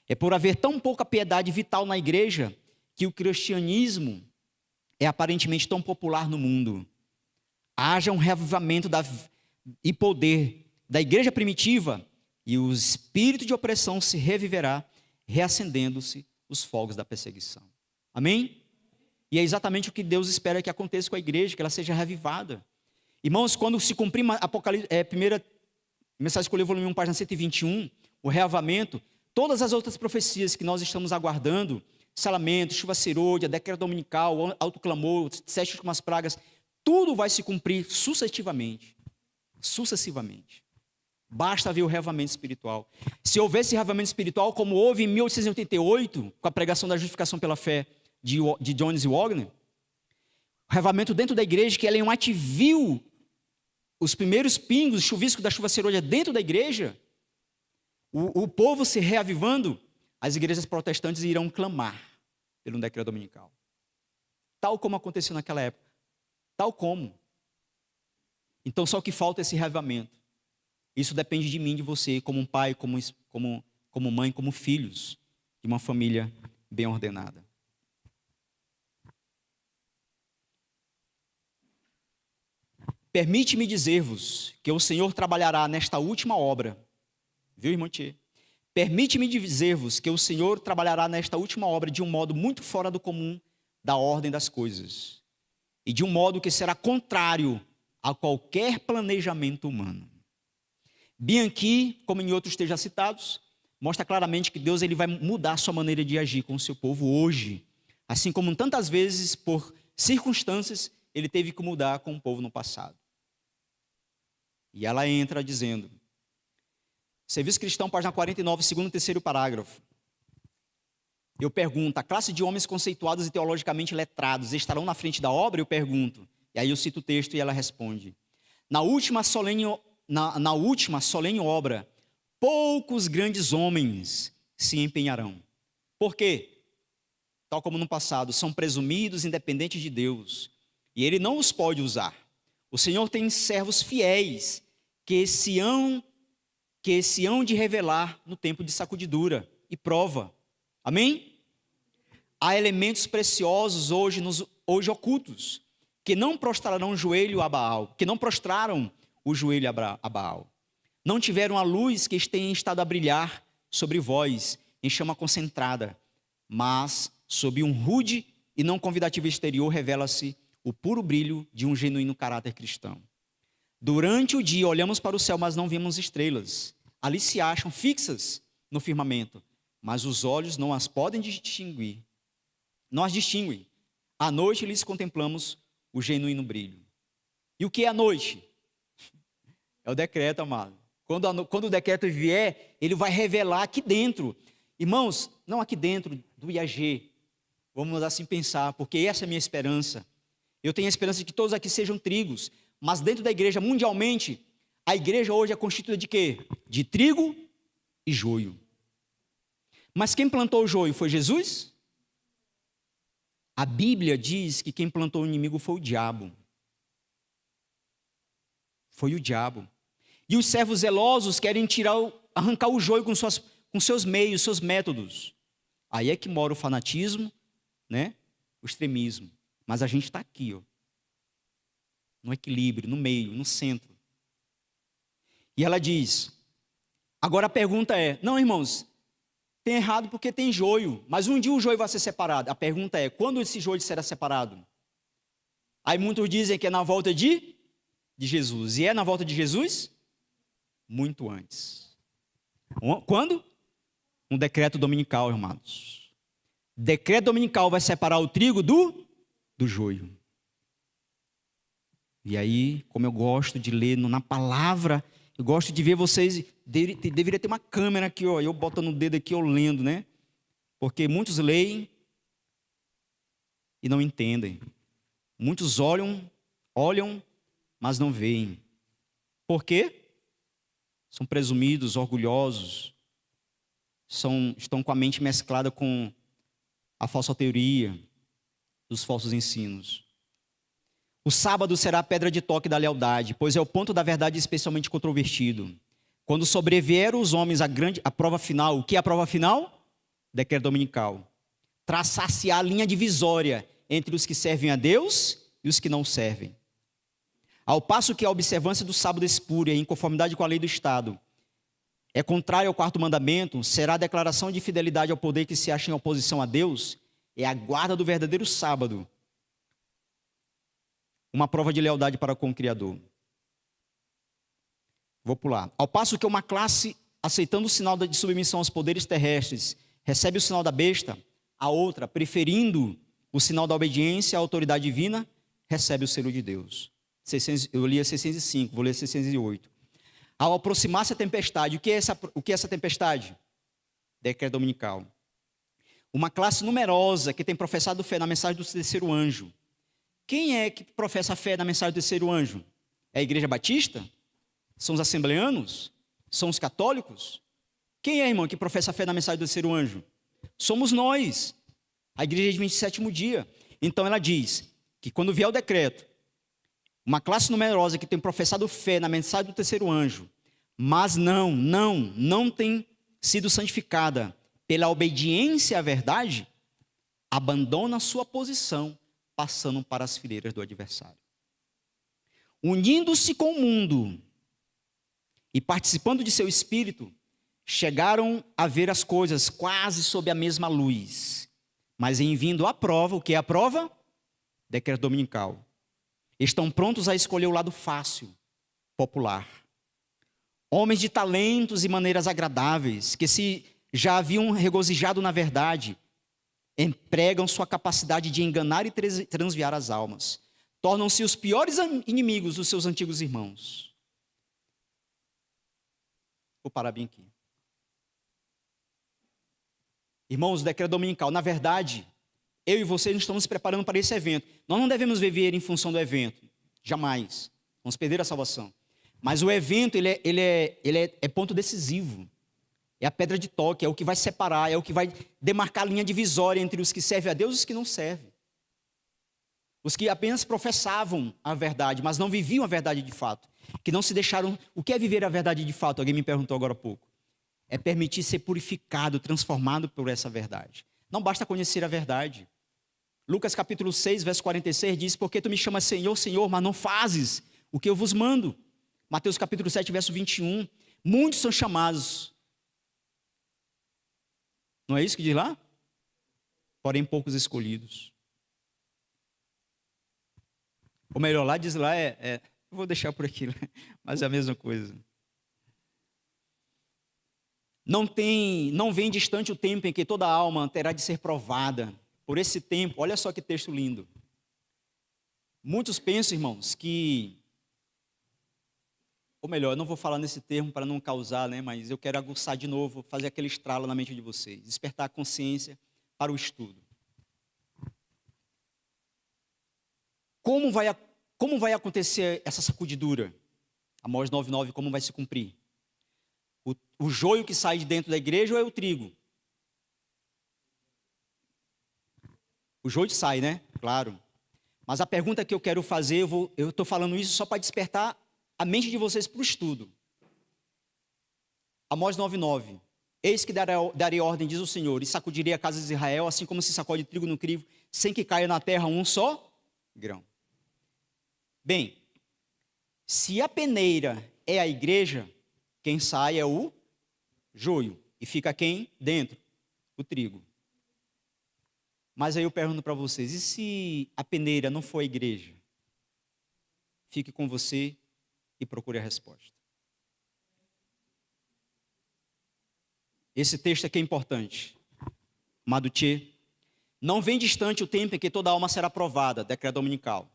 É por haver tão pouca piedade vital na igreja que o cristianismo é aparentemente tão popular no mundo. Haja um reavivamento e poder da igreja primitiva e o espírito de opressão se reviverá, reacendendo-se os fogos da perseguição. Amém? E é exatamente o que Deus espera que aconteça com a igreja, que ela seja reavivada. Irmãos, quando se cumprir a primeira mensagem escolheu volume 1, página 121, o reavamento, todas as outras profecias que nós estamos aguardando, salamento, chuva serôdia, decreto dominical, autoclamor, 7 últimas pragas, tudo vai se cumprir sucessivamente. Basta ver o reavamento espiritual. Se houvesse reavamento espiritual, como houve em 1888, com a pregação da justificação pela fé de Jones e Wagner, o reavamento dentro da igreja, que Ellen White viu os primeiros pingos, chuvisco da chuva serôdia dentro da igreja, o povo se reavivando, as igrejas protestantes irão clamar pelo decreto dominical. Tal como aconteceu naquela época. Tal como. Então só que falta esse reavivamento. Isso depende de mim, de você, como um pai, como mãe, como filhos de uma família bem ordenada. Permite-me dizer-vos que o Senhor trabalhará nesta última obra. Viu, irmão Tchê? Permite-me dizer-vos que o Senhor trabalhará nesta última obra de um modo muito fora do comum da ordem das coisas. E de um modo que será contrário a qualquer planejamento humano. Bem aqui, como em outros textos já citados, mostra claramente que Deus ele vai mudar a sua maneira de agir com o seu povo hoje. Assim como tantas vezes, por circunstâncias, ele teve que mudar com o povo no passado. E ela entra dizendo, Serviço Cristão, página 49, segundo e terceiro parágrafo. Eu pergunto, a classe de homens conceituados e teologicamente letrados estarão na frente da obra? Eu pergunto. E aí eu cito o texto e ela responde. Na última solene obra, poucos grandes homens se empenharão. Por quê? Tal como no passado, são presumidos independentes de Deus. E Ele não os pode usar. O Senhor tem servos fiéis que se hão de revelar no tempo de sacudidura e prova. Amém? Há elementos preciosos hoje ocultos, que não prostrarão o joelho a Baal, que não prostraram o joelho a Baal. Não tiveram a luz que tem estado a brilhar sobre vós, em chama concentrada, mas sob um rude e não convidativo exterior revela-se o puro brilho de um genuíno caráter cristão. Durante o dia olhamos para o céu, mas não vemos estrelas. Ali se acham fixas no firmamento, mas os olhos não as podem distinguir. Não as distinguem. À noite lhes contemplamos o genuíno brilho. E o que é a noite? É o decreto, amado. Quando o decreto vier, ele vai revelar aqui dentro. Irmãos, não aqui dentro do IAG. Vamos assim pensar, porque essa é a minha esperança. Eu tenho a esperança de que todos aqui sejam trigos. Mas dentro da igreja, mundialmente, a igreja hoje é constituída de quê? De trigo e joio. Mas quem plantou o joio foi Jesus? A Bíblia diz que quem plantou o inimigo foi o diabo. Foi o diabo. E os servos zelosos querem arrancar o joio com seus meios, seus métodos. Aí é que mora o fanatismo, né? O extremismo. Mas a gente está aqui, ó, no equilíbrio, no meio, no centro. E ela diz, agora a pergunta é, não, irmãos, tem errado porque tem joio, mas um dia o joio vai ser separado. A pergunta é, quando esse joio será separado? Aí muitos dizem que é na volta de Jesus. E é na volta de Jesus? Muito antes. Quando? Um decreto dominical, irmãos. Decreto dominical vai separar o trigo do joio. E aí, como eu gosto de ler na palavra, eu gosto de ver vocês, deveria ter uma câmera aqui, ó, eu botando o dedo aqui, eu lendo, né? Porque muitos leem e não entendem. Muitos olham, mas não veem. Por quê? São presumidos, orgulhosos, estão com a mente mesclada com a falsa teoria, dos falsos ensinos. O sábado será a pedra de toque da lealdade, pois é o ponto da verdade especialmente controvertido. Quando sobrevier os homens a prova final, o que é a prova final? Decreto dominical. Traçar-se a linha divisória entre os que servem a Deus e os que não servem. Ao passo que a observância do sábado espúria, em conformidade com a lei do Estado, é contrária ao quarto mandamento, será a declaração de fidelidade ao poder que se acha em oposição a Deus, é a guarda do verdadeiro sábado, uma prova de lealdade para com o Criador. Vou pular. Ao passo que uma classe, aceitando o sinal de submissão aos poderes terrestres, recebe o sinal da besta, a outra, preferindo o sinal da obediência à autoridade divina, recebe o selo de Deus. Eu li 605, vou ler 608. Ao aproximar-se a tempestade, o que é essa tempestade? Decreto dominical. Uma classe numerosa que tem professado fé na mensagem do terceiro anjo. Quem é que professa fé na mensagem do terceiro anjo? É a Igreja Batista? São os assembleanos? São os católicos? Quem é, irmão, que professa fé na mensagem do terceiro anjo? Somos nós, a Igreja de 27º dia. Então ela diz que quando vier o decreto, uma classe numerosa que tem professado fé na mensagem do terceiro anjo, mas não tem sido santificada pela obediência à verdade, abandona sua posição, passando para as fileiras do adversário. Unindo-se com o mundo e participando de seu espírito, chegaram a ver as coisas quase sob a mesma luz. Mas em vindo à prova, o que é a prova? Decreto dominical. Estão prontos a escolher o lado fácil, popular. Homens de talentos e maneiras agradáveis, que se já haviam regozijado na verdade, empregam sua capacidade de enganar e transviar as almas. Tornam-se os piores inimigos dos seus antigos irmãos. Vou parar bem aqui. Irmãos, o decreto dominical, na verdade, eu e você não estamos nos preparando para esse evento. Nós não devemos viver em função do evento, jamais. Vamos perder a salvação. Mas o evento, ele é ponto decisivo. É a pedra de toque, é o que vai separar, é o que vai demarcar a linha divisória entre os que servem a Deus e os que não servem. Os que apenas professavam a verdade, mas não viviam a verdade de fato. Que não se deixaram... O que é viver a verdade de fato? Alguém me perguntou agora há pouco. É permitir ser purificado, transformado por essa verdade. Não basta conhecer a verdade. Lucas capítulo 6, verso 46 diz: porque tu me chamas Senhor, Senhor, mas não fazes o que eu vos mando. Mateus capítulo 7, verso 21. Muitos são chamados. Não é isso que diz lá? Porém poucos escolhidos. Ou melhor, lá diz lá, eu vou deixar por aqui, mas é a mesma coisa. Não vem distante o tempo em que toda alma terá de ser provada. Por esse tempo, olha só que texto lindo. Muitos pensam, irmãos, que... Ou melhor, eu não vou falar nesse termo para não causar, mas eu quero aguçar de novo, fazer aquele estralo na mente de vocês. Despertar a consciência para o estudo. Como vai acontecer essa sacudidura? Amós 9:9, como vai se cumprir? O joio que sai de dentro da igreja ou é o trigo? O joio sai, né? Claro. Mas a pergunta que eu quero fazer, eu estou falando isso só para despertar a mente de vocês para o estudo. Amós 9:9. Eis que darei ordem, diz o Senhor, e sacudirei a casa de Israel, assim como se sacode trigo no crivo, sem que caia na terra um só grão. Bem, se a peneira é a igreja, quem sai é o joio. E fica quem? Dentro. O trigo. Mas aí eu pergunto para vocês, e se a peneira não for a igreja? Fique com você e procure a resposta. Esse texto aqui é importante. Amado Tchê, não vem distante o tempo em que toda alma será provada, decreto dominical.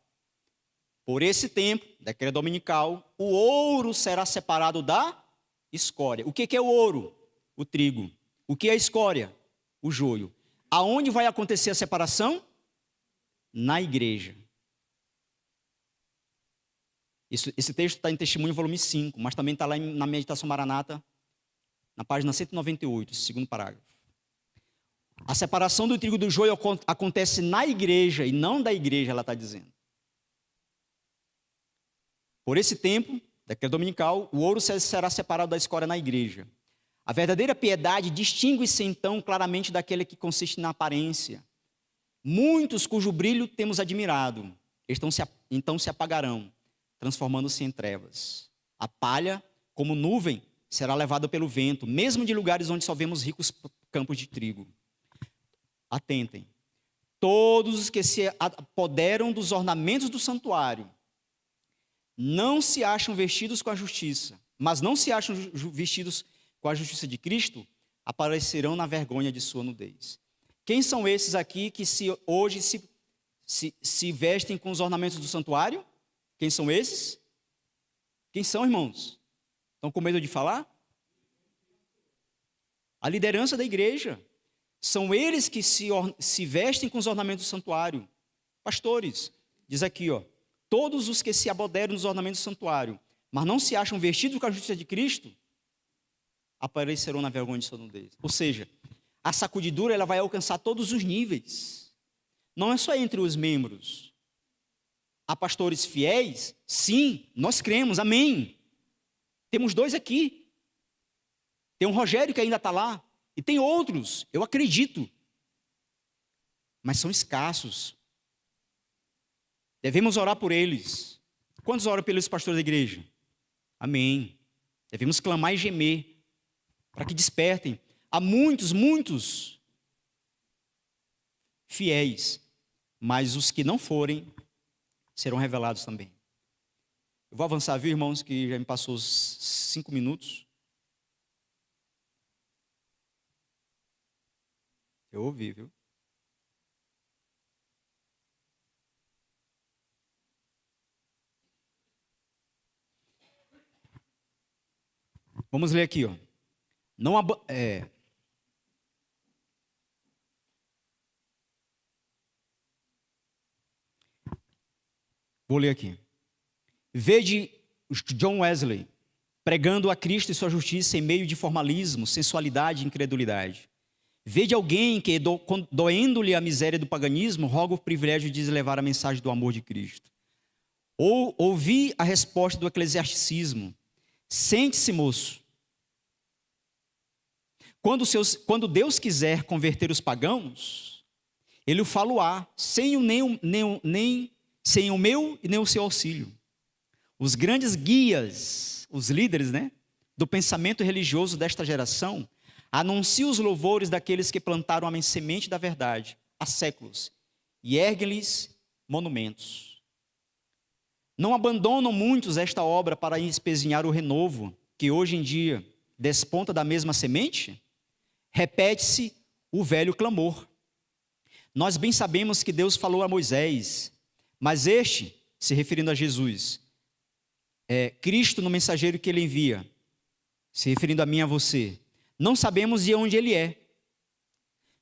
Por esse tempo, decreto dominical, o ouro será separado da escória. O que é o ouro? O trigo. O que é a escória? O joio. Aonde vai acontecer a separação? Na igreja. Esse texto está em Testemunho, volume 5, mas também está lá na Meditação Maranata, na página 198, segundo parágrafo. A separação do trigo do joio acontece na igreja e não da igreja, ela está dizendo. Por esse tempo, decreto dominical, o ouro será separado da escória na igreja. A verdadeira piedade distingue-se então claramente daquele que consiste na aparência. Muitos cujo brilho temos admirado, então se apagarão, transformando-se em trevas. A palha, como nuvem, será levada pelo vento, mesmo de lugares onde só vemos ricos campos de trigo. Atentem. Todos os que se apoderam dos ornamentos do santuário não se acham vestidos com a justiça, mas não se acham vestidos com a justiça de Cristo, aparecerão na vergonha de sua nudez. Quem são esses aqui que hoje se vestem com os ornamentos do santuário? Quem são esses? Quem são, irmãos? Estão com medo de falar? A liderança da igreja. São eles que se vestem com os ornamentos do santuário. Pastores, diz aqui, todos os que se aboderam nos ornamentos do santuário, mas não se acham vestidos com a justiça de Cristo, aparecerão na vergonha de sua nudez. Ou seja, a sacudidura ela vai alcançar todos os níveis. Não é só entre os membros. Há pastores fiéis? Sim, nós cremos, amém. Temos 2 aqui. Tem um Rogério que ainda está lá. E tem outros, eu acredito. Mas são escassos. Devemos orar por eles. Quantos oram pelos pastores da igreja? Amém. Devemos clamar e gemer, para que despertem. Há muitos fiéis, mas os que não forem, serão revelados também. Eu vou avançar, viu, irmãos, que já me passou os 5 minutos. Eu ouvi, viu? Vamos ler aqui, Não Vou ler aqui. Vede John Wesley pregando a Cristo e sua justiça em meio de formalismo, sensualidade e incredulidade. Vede alguém que, doendo-lhe a miséria do paganismo, roga o privilégio de levar a mensagem do amor de Cristo. Ou ouvi a resposta do eclesiasticismo. Sente-se, moço. Quando Deus quiser converter os pagãos, Ele o faloá, sem o meu e nem o seu auxílio. Os grandes guias, os líderes, do pensamento religioso desta geração, anunciam os louvores daqueles que plantaram a semente da verdade há séculos e erguem-lhes monumentos. Não abandonam muitos esta obra para espezinhar o renovo, que hoje em dia desponta da mesma semente? Repete-se o velho clamor. Nós bem sabemos que Deus falou a Moisés, mas este, se referindo a Jesus, é Cristo no mensageiro que ele envia, se referindo a mim e a você, não sabemos de onde ele é.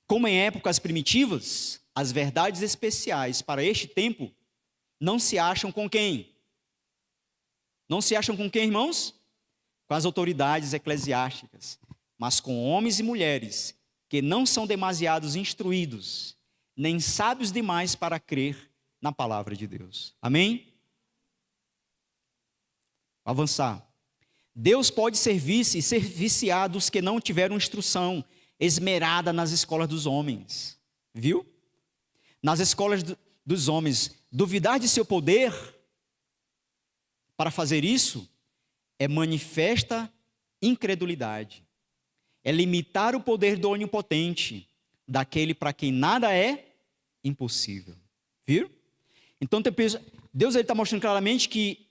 Como em épocas primitivas, as verdades especiais para este tempo não se acham com quem? Não se acham com quem, irmãos? Com as autoridades eclesiásticas, mas com homens e mulheres que não são demasiados instruídos, nem sábios demais para crer na palavra de Deus. Amém? Vou avançar. Deus pode servir-se e servir-se-á dos que não tiveram instrução esmerada nas escolas dos homens. Viu? Nas escolas dos homens. Duvidar de seu poder para fazer isso é manifesta incredulidade. É limitar o poder do onipotente, daquele para quem nada é impossível. Viu? Então Deus está mostrando claramente que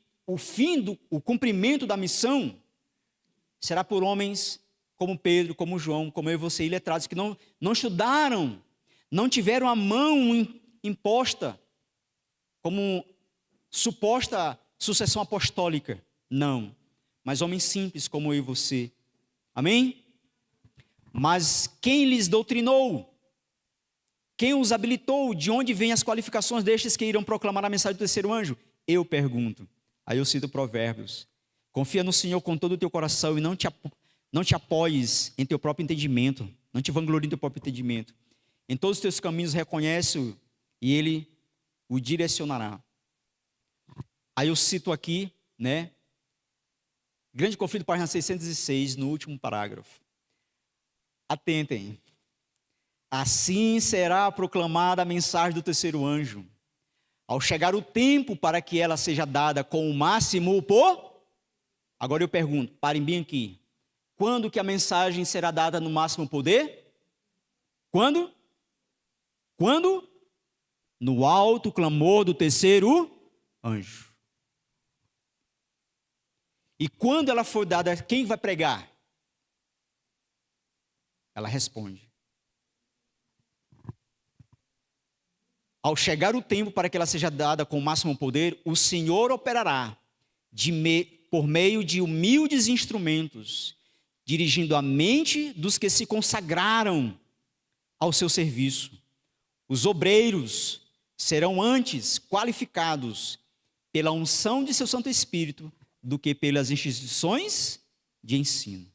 o cumprimento da missão será por homens como Pedro, como João, como eu e você, iletrados, que não estudaram, não tiveram a mão imposta como suposta sucessão apostólica. Não. Mas homens simples como eu e você. Amém? Mas quem lhes doutrinou? Quem os habilitou? De onde vêm as qualificações destes que irão proclamar a mensagem do terceiro anjo? Eu pergunto. Aí eu cito Provérbios. Confia no Senhor com todo o teu coração e não te apoies em teu próprio entendimento. Não te vanglorie em teu próprio entendimento. Em todos os teus caminhos reconhece-o e ele o direcionará. Aí eu cito aqui, né? Grande Conflito, página 606, no último parágrafo. Atentem. Assim será proclamada a mensagem do terceiro anjo, ao chegar o tempo para que ela seja dada com o máximo por... Agora eu pergunto, parem bem aqui. Quando que a mensagem será dada no máximo poder? Quando? Quando? No alto clamor do terceiro anjo. E quando ela for dada, quem vai pregar? Ela responde. Ao chegar o tempo para que ela seja dada com o máximo poder, o Senhor operará por meio de humildes instrumentos, dirigindo a mente dos que se consagraram ao seu serviço. Os obreiros serão antes qualificados pela unção de seu Santo Espírito do que pelas instituições de ensino.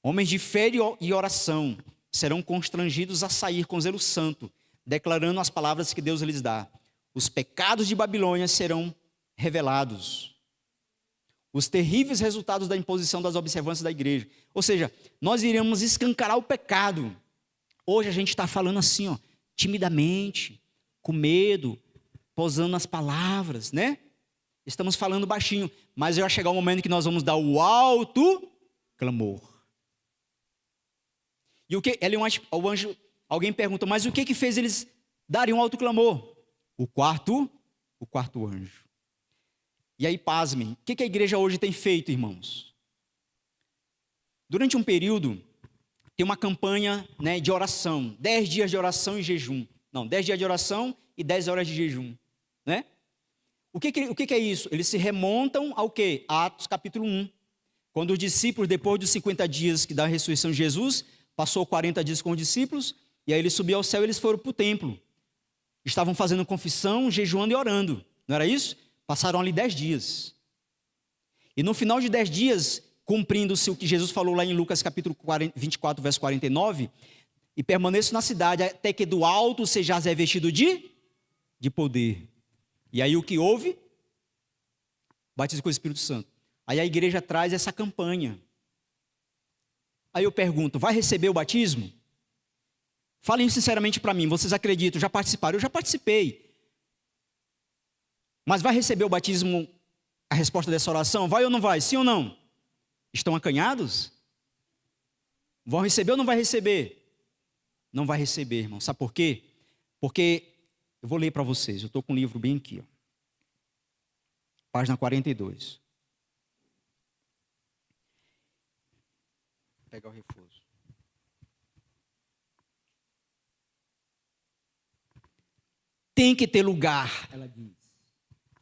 Homens de fé e oração serão constrangidos a sair com zelo santo, declarando as palavras que Deus lhes dá. Os pecados de Babilônia serão revelados. Os terríveis resultados da imposição das observâncias da igreja. Ou seja, nós iremos escancarar o pecado. Hoje a gente está falando assim, ó, timidamente, com medo, posando nas palavras, né? Estamos falando baixinho, mas vai chegar o momento que nós vamos dar o alto clamor. E o que? O anjo, alguém pergunta, mas o que fez eles darem um alto clamor? O quarto anjo. E aí, pasmem, o que a igreja hoje tem feito, irmãos? Durante um período, tem uma campanha, né, de oração, 10 dias de oração e jejum. Não, 10 dias de oração e 10 horas de jejum, né? O que é isso? Eles se remontam ao quê? Atos capítulo 1. Quando os discípulos, depois dos 50 dias da ressurreição de Jesus, passou 40 dias com os discípulos, e aí ele subiu ao céu e eles foram para o templo. Estavam fazendo confissão, jejuando e orando. Não era isso? Passaram ali 10 dias. E no final de 10 dias, cumprindo-se o que Jesus falou lá em Lucas capítulo 24, verso 49, e permaneço na cidade até que do alto sejais revestido de poder. E aí o que houve? Batismo com o Espírito Santo. Aí a igreja traz essa campanha. Aí eu pergunto, vai receber o batismo? Falem sinceramente para mim, vocês acreditam, já participaram? Eu já participei. Mas vai receber o batismo, a resposta dessa oração? Vai ou não vai? Sim ou não? Estão acanhados? Vão receber ou não vai receber? Não vai receber, irmão. Sabe por quê? Porque, eu vou ler para vocês, eu estou com um livro bem aqui, ó. Página 42. Vou pegar o reforço. Tem que ter lugar, ela diz,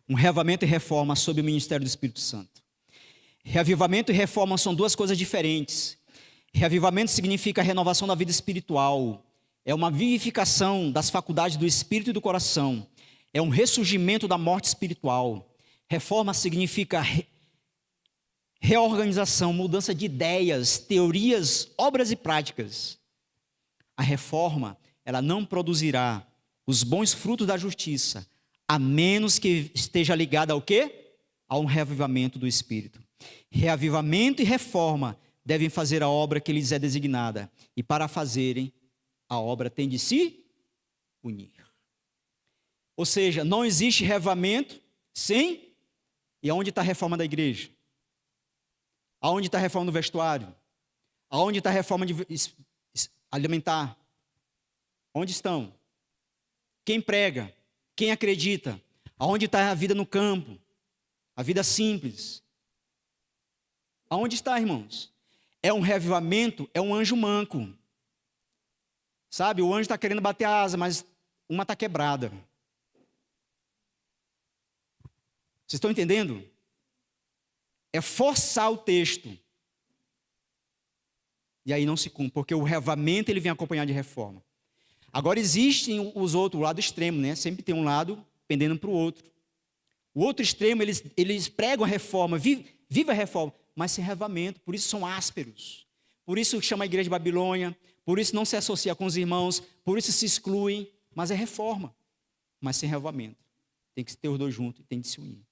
um reavivamento e reforma sob o ministério do Espírito Santo. Reavivamento e reforma são duas coisas diferentes. Reavivamento significa a renovação da vida espiritual. É uma vivificação das faculdades do espírito e do coração. É um ressurgimento da morte espiritual. Reforma significa reorganização, mudança de ideias, teorias, obras e práticas. A reforma, ela não produzirá os bons frutos da justiça, a menos que esteja ligada ao quê? A um reavivamento do espírito. Reavivamento e reforma devem fazer a obra que lhes é designada. E para fazerem, a obra tem de se unir. Ou seja, não existe reavivamento sem... E aonde está a reforma da igreja? Aonde está a reforma do vestuário? Aonde está a reforma de alimentar? Onde estão? Quem prega? Quem acredita? Aonde está a vida no campo? A vida simples? Aonde está, irmãos? É um reavivamento, é um anjo manco. Sabe, o anjo está querendo bater a asa, mas uma está quebrada. Vocês estão entendendo? É forçar o texto. E aí não se cumpre, porque o reavivamento ele vem acompanhado de reforma. Agora existem os outros, o lado extremo, né? Sempre tem um lado pendendo para o outro. O outro extremo, eles pregam a reforma, vive a reforma, mas sem reavivamento, por isso são ásperos. Por isso chama a igreja de Babilônia, por isso não se associa com os irmãos, por isso se excluem, mas é reforma, mas sem renovamento. Tem que ter os dois juntos, tem que se unir.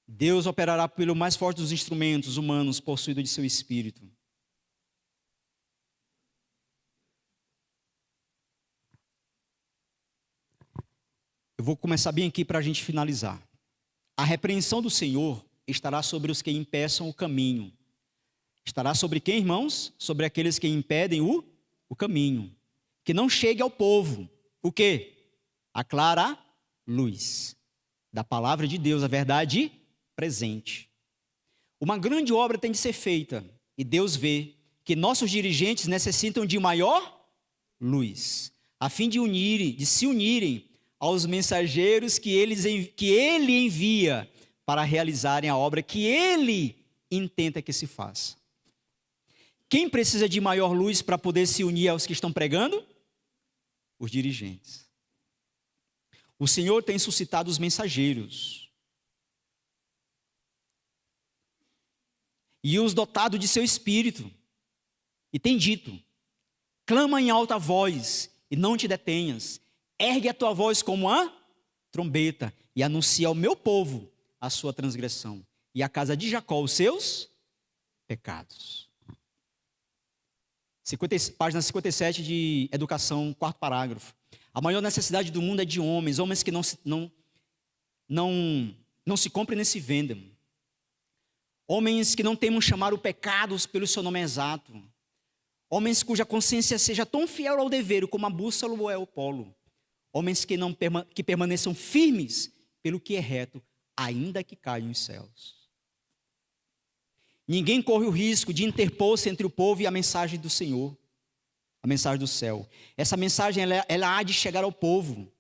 Deus operará pelo mais forte dos instrumentos humanos, possuído de seu Espírito. Eu vou começar bem aqui para a gente finalizar. A repreensão do Senhor estará sobre os que impeçam o caminho. Estará sobre quem, irmãos? Sobre aqueles que impedem o caminho. Que não chegue ao povo. O quê? A clara luz da palavra de Deus, a verdade presente. Uma grande obra tem de ser feita. E Deus vê que nossos dirigentes necessitam de maior luz. A fim de se unirem aos mensageiros que ele envia para realizarem a obra que ele intenta que se faça. Quem precisa de maior luz para poder se unir aos que estão pregando? Os dirigentes. O Senhor tem suscitado os mensageiros e os dotado de seu espírito, e tem dito: clama em alta voz e não te detenhas. Ergue a tua voz como a trombeta e anuncia ao meu povo a sua transgressão e à casa de Jacó os seus pecados. Página 57 de Educação, 4º parágrafo. A maior necessidade do mundo é de homens que não se comprem nem se vendam. Homens que não temam chamar o pecado pelo seu nome exato. Homens cuja consciência seja tão fiel ao dever como a bússola ou é o polo. Homens que permaneçam firmes pelo que é reto, ainda que caiam os céus. Ninguém corre o risco de interpor-se entre o povo e a mensagem do Senhor, a mensagem do céu. Essa mensagem ela há de chegar ao povo.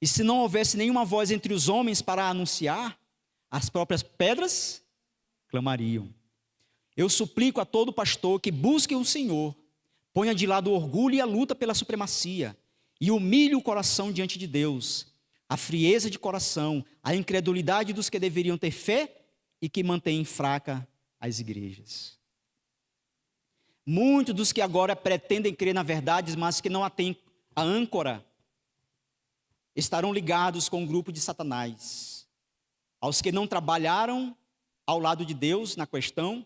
E se não houvesse nenhuma voz entre os homens para anunciar, as próprias pedras clamariam. Eu suplico a todo pastor que busque o Senhor, ponha de lado o orgulho e a luta pela supremacia, e humilhe o coração diante de Deus, a frieza de coração, a incredulidade dos que deveriam ter fé e que mantêm fraca as igrejas. Muitos dos que agora pretendem crer na verdade, mas que não a têm a âncora, estarão ligados com o grupo de Satanás. Aos que não trabalharam ao lado de Deus na questão,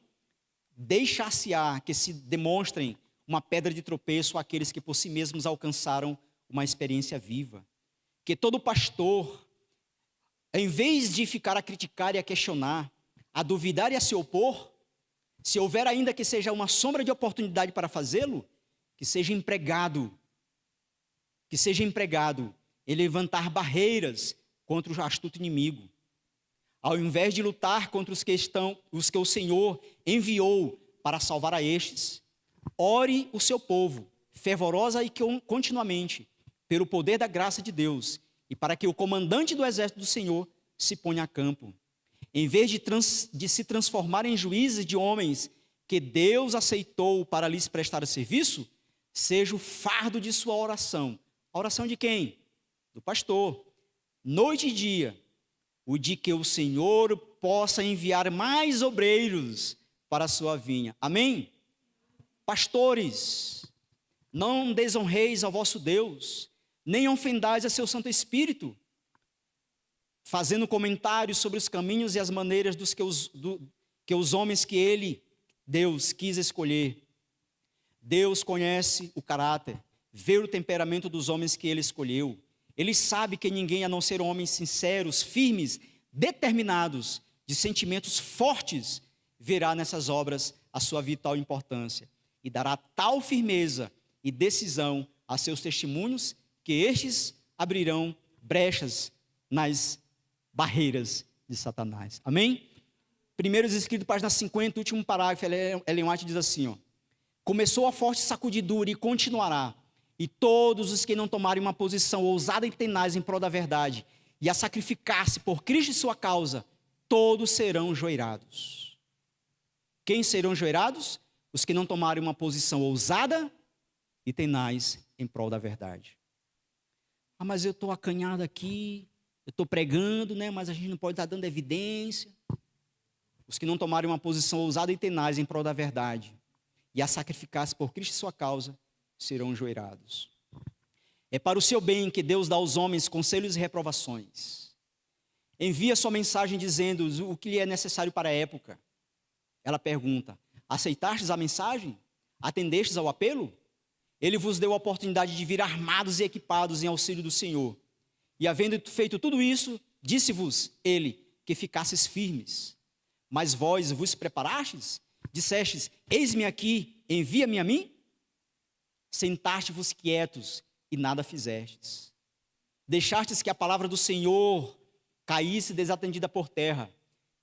deixar-se-á que se demonstrem uma pedra de tropeço àqueles que por si mesmos alcançaram uma experiência viva. Que todo pastor, em vez de ficar a criticar e a questionar, a duvidar e a se opor, se houver ainda que seja uma sombra de oportunidade para fazê-lo, que seja empregado em levantar barreiras contra o astuto inimigo. Ao invés de lutar contra os que o Senhor enviou para salvar a estes, ore o seu povo, fervorosa e continuamente, pelo poder da graça de Deus, e para que o comandante do exército do Senhor se ponha a campo. Em vez de se transformar em juízes de homens que Deus aceitou para lhes prestar serviço, seja o fardo de sua oração. A oração de quem? Do pastor. Noite e dia, o de que o Senhor possa enviar mais obreiros para a sua vinha. Amém? Pastores, não desonreis ao vosso Deus, nem ofendais a seu Santo Espírito, fazendo comentários sobre os caminhos e as maneiras que os homens que Deus, quis escolher. Deus conhece o caráter, vê o temperamento dos homens que ele escolheu. Ele sabe que ninguém, a não ser homens sinceros, firmes, determinados, de sentimentos fortes, verá nessas obras a sua vital importância e dará tal firmeza e decisão a seus testemunhos que estes abrirão brechas nas barreiras de Satanás. Amém? Primeiros escritos, página 50, último parágrafo, Ellen White diz assim, ó: começou a forte sacudidura e continuará, e todos os que não tomarem uma posição ousada e tenaz em prol da verdade, e a sacrificar-se por Cristo e sua causa, todos serão joeirados. Quem serão joeirados? Os que não tomarem uma posição ousada e tenaz em prol da verdade. Ah, mas eu estou acanhado aqui, eu estou pregando, né? Mas a gente não pode estar dando evidência. os que não tomarem uma posição ousada e tenaz em prol da verdade e a sacrificar-se por Cristo e sua causa, serão enjoeirados. É para o seu bem que Deus dá aos homens conselhos e reprovações. Envia sua mensagem dizendo o que lhe é necessário para a época. Ela pergunta: aceitastes a mensagem? Atendestes ao apelo? Ele vos deu a oportunidade de vir armados e equipados em auxílio do Senhor. E havendo feito tudo isso, disse-vos ele que ficasses firmes. Mas vós vos preparastes? Dissestes: eis-me aqui, envia-me a mim? Sentaste-vos quietos e nada fizestes. Deixastes que a palavra do Senhor caísse desatendida por terra.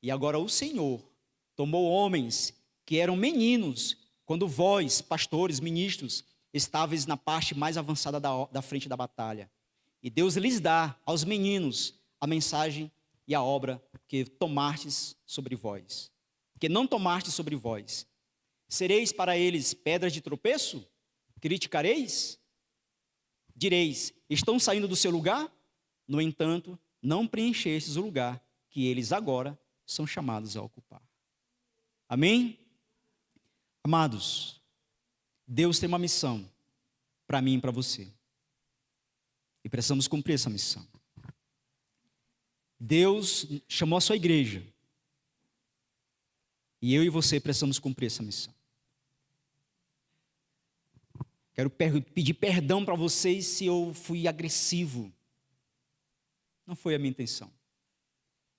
E agora o Senhor tomou homens que eram meninos, quando vós, pastores, ministros, estáveis na parte mais avançada da frente da batalha. E Deus lhes dá aos meninos a mensagem e a obra que tomastes sobre vós. Que não tomastes sobre vós. Sereis para eles pedras de tropeço? Criticareis? Direis: estão saindo do seu lugar? No entanto, não preenchestes o lugar que eles agora são chamados a ocupar. Amém? Amados, Deus tem uma missão para mim e para você. E precisamos cumprir essa missão. Deus chamou a sua igreja. E eu e você precisamos cumprir essa missão. Quero pedir perdão para vocês se eu fui agressivo. Não foi a minha intenção.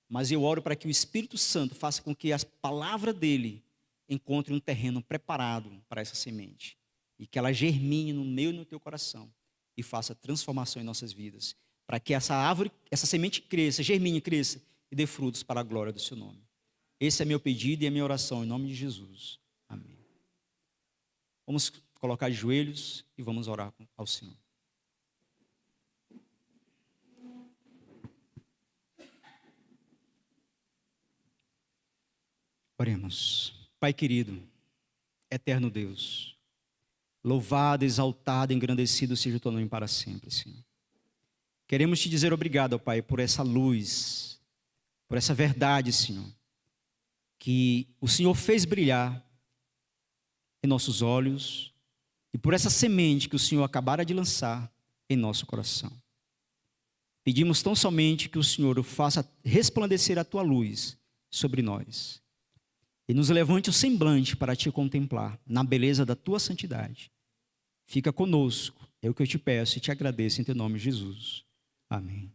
Mas eu oro para que o Espírito Santo faça com que a palavra dele encontre um terreno preparado para essa semente. E que ela germine no meu e no teu coração. E faça transformação em nossas vidas. Para que essa árvore, essa semente cresça, germine, cresça e dê frutos para a glória do seu nome. Esse é meu pedido e a minha oração em nome de Jesus. Amém. Vamos colocar de joelhos e vamos orar ao Senhor. Oremos. Pai querido, eterno Deus, louvado, exaltado, engrandecido seja o teu nome para sempre, Senhor. Queremos te dizer obrigado, ó Pai, por essa luz, por essa verdade, Senhor, que o Senhor fez brilhar em nossos olhos e por essa semente que o Senhor acabara de lançar em nosso coração. Pedimos tão somente que o Senhor faça resplandecer a tua luz sobre nós e nos levante o semblante para te contemplar na beleza da tua santidade. Fica conosco, é o que eu te peço e te agradeço em teu nome, Jesus. Amém.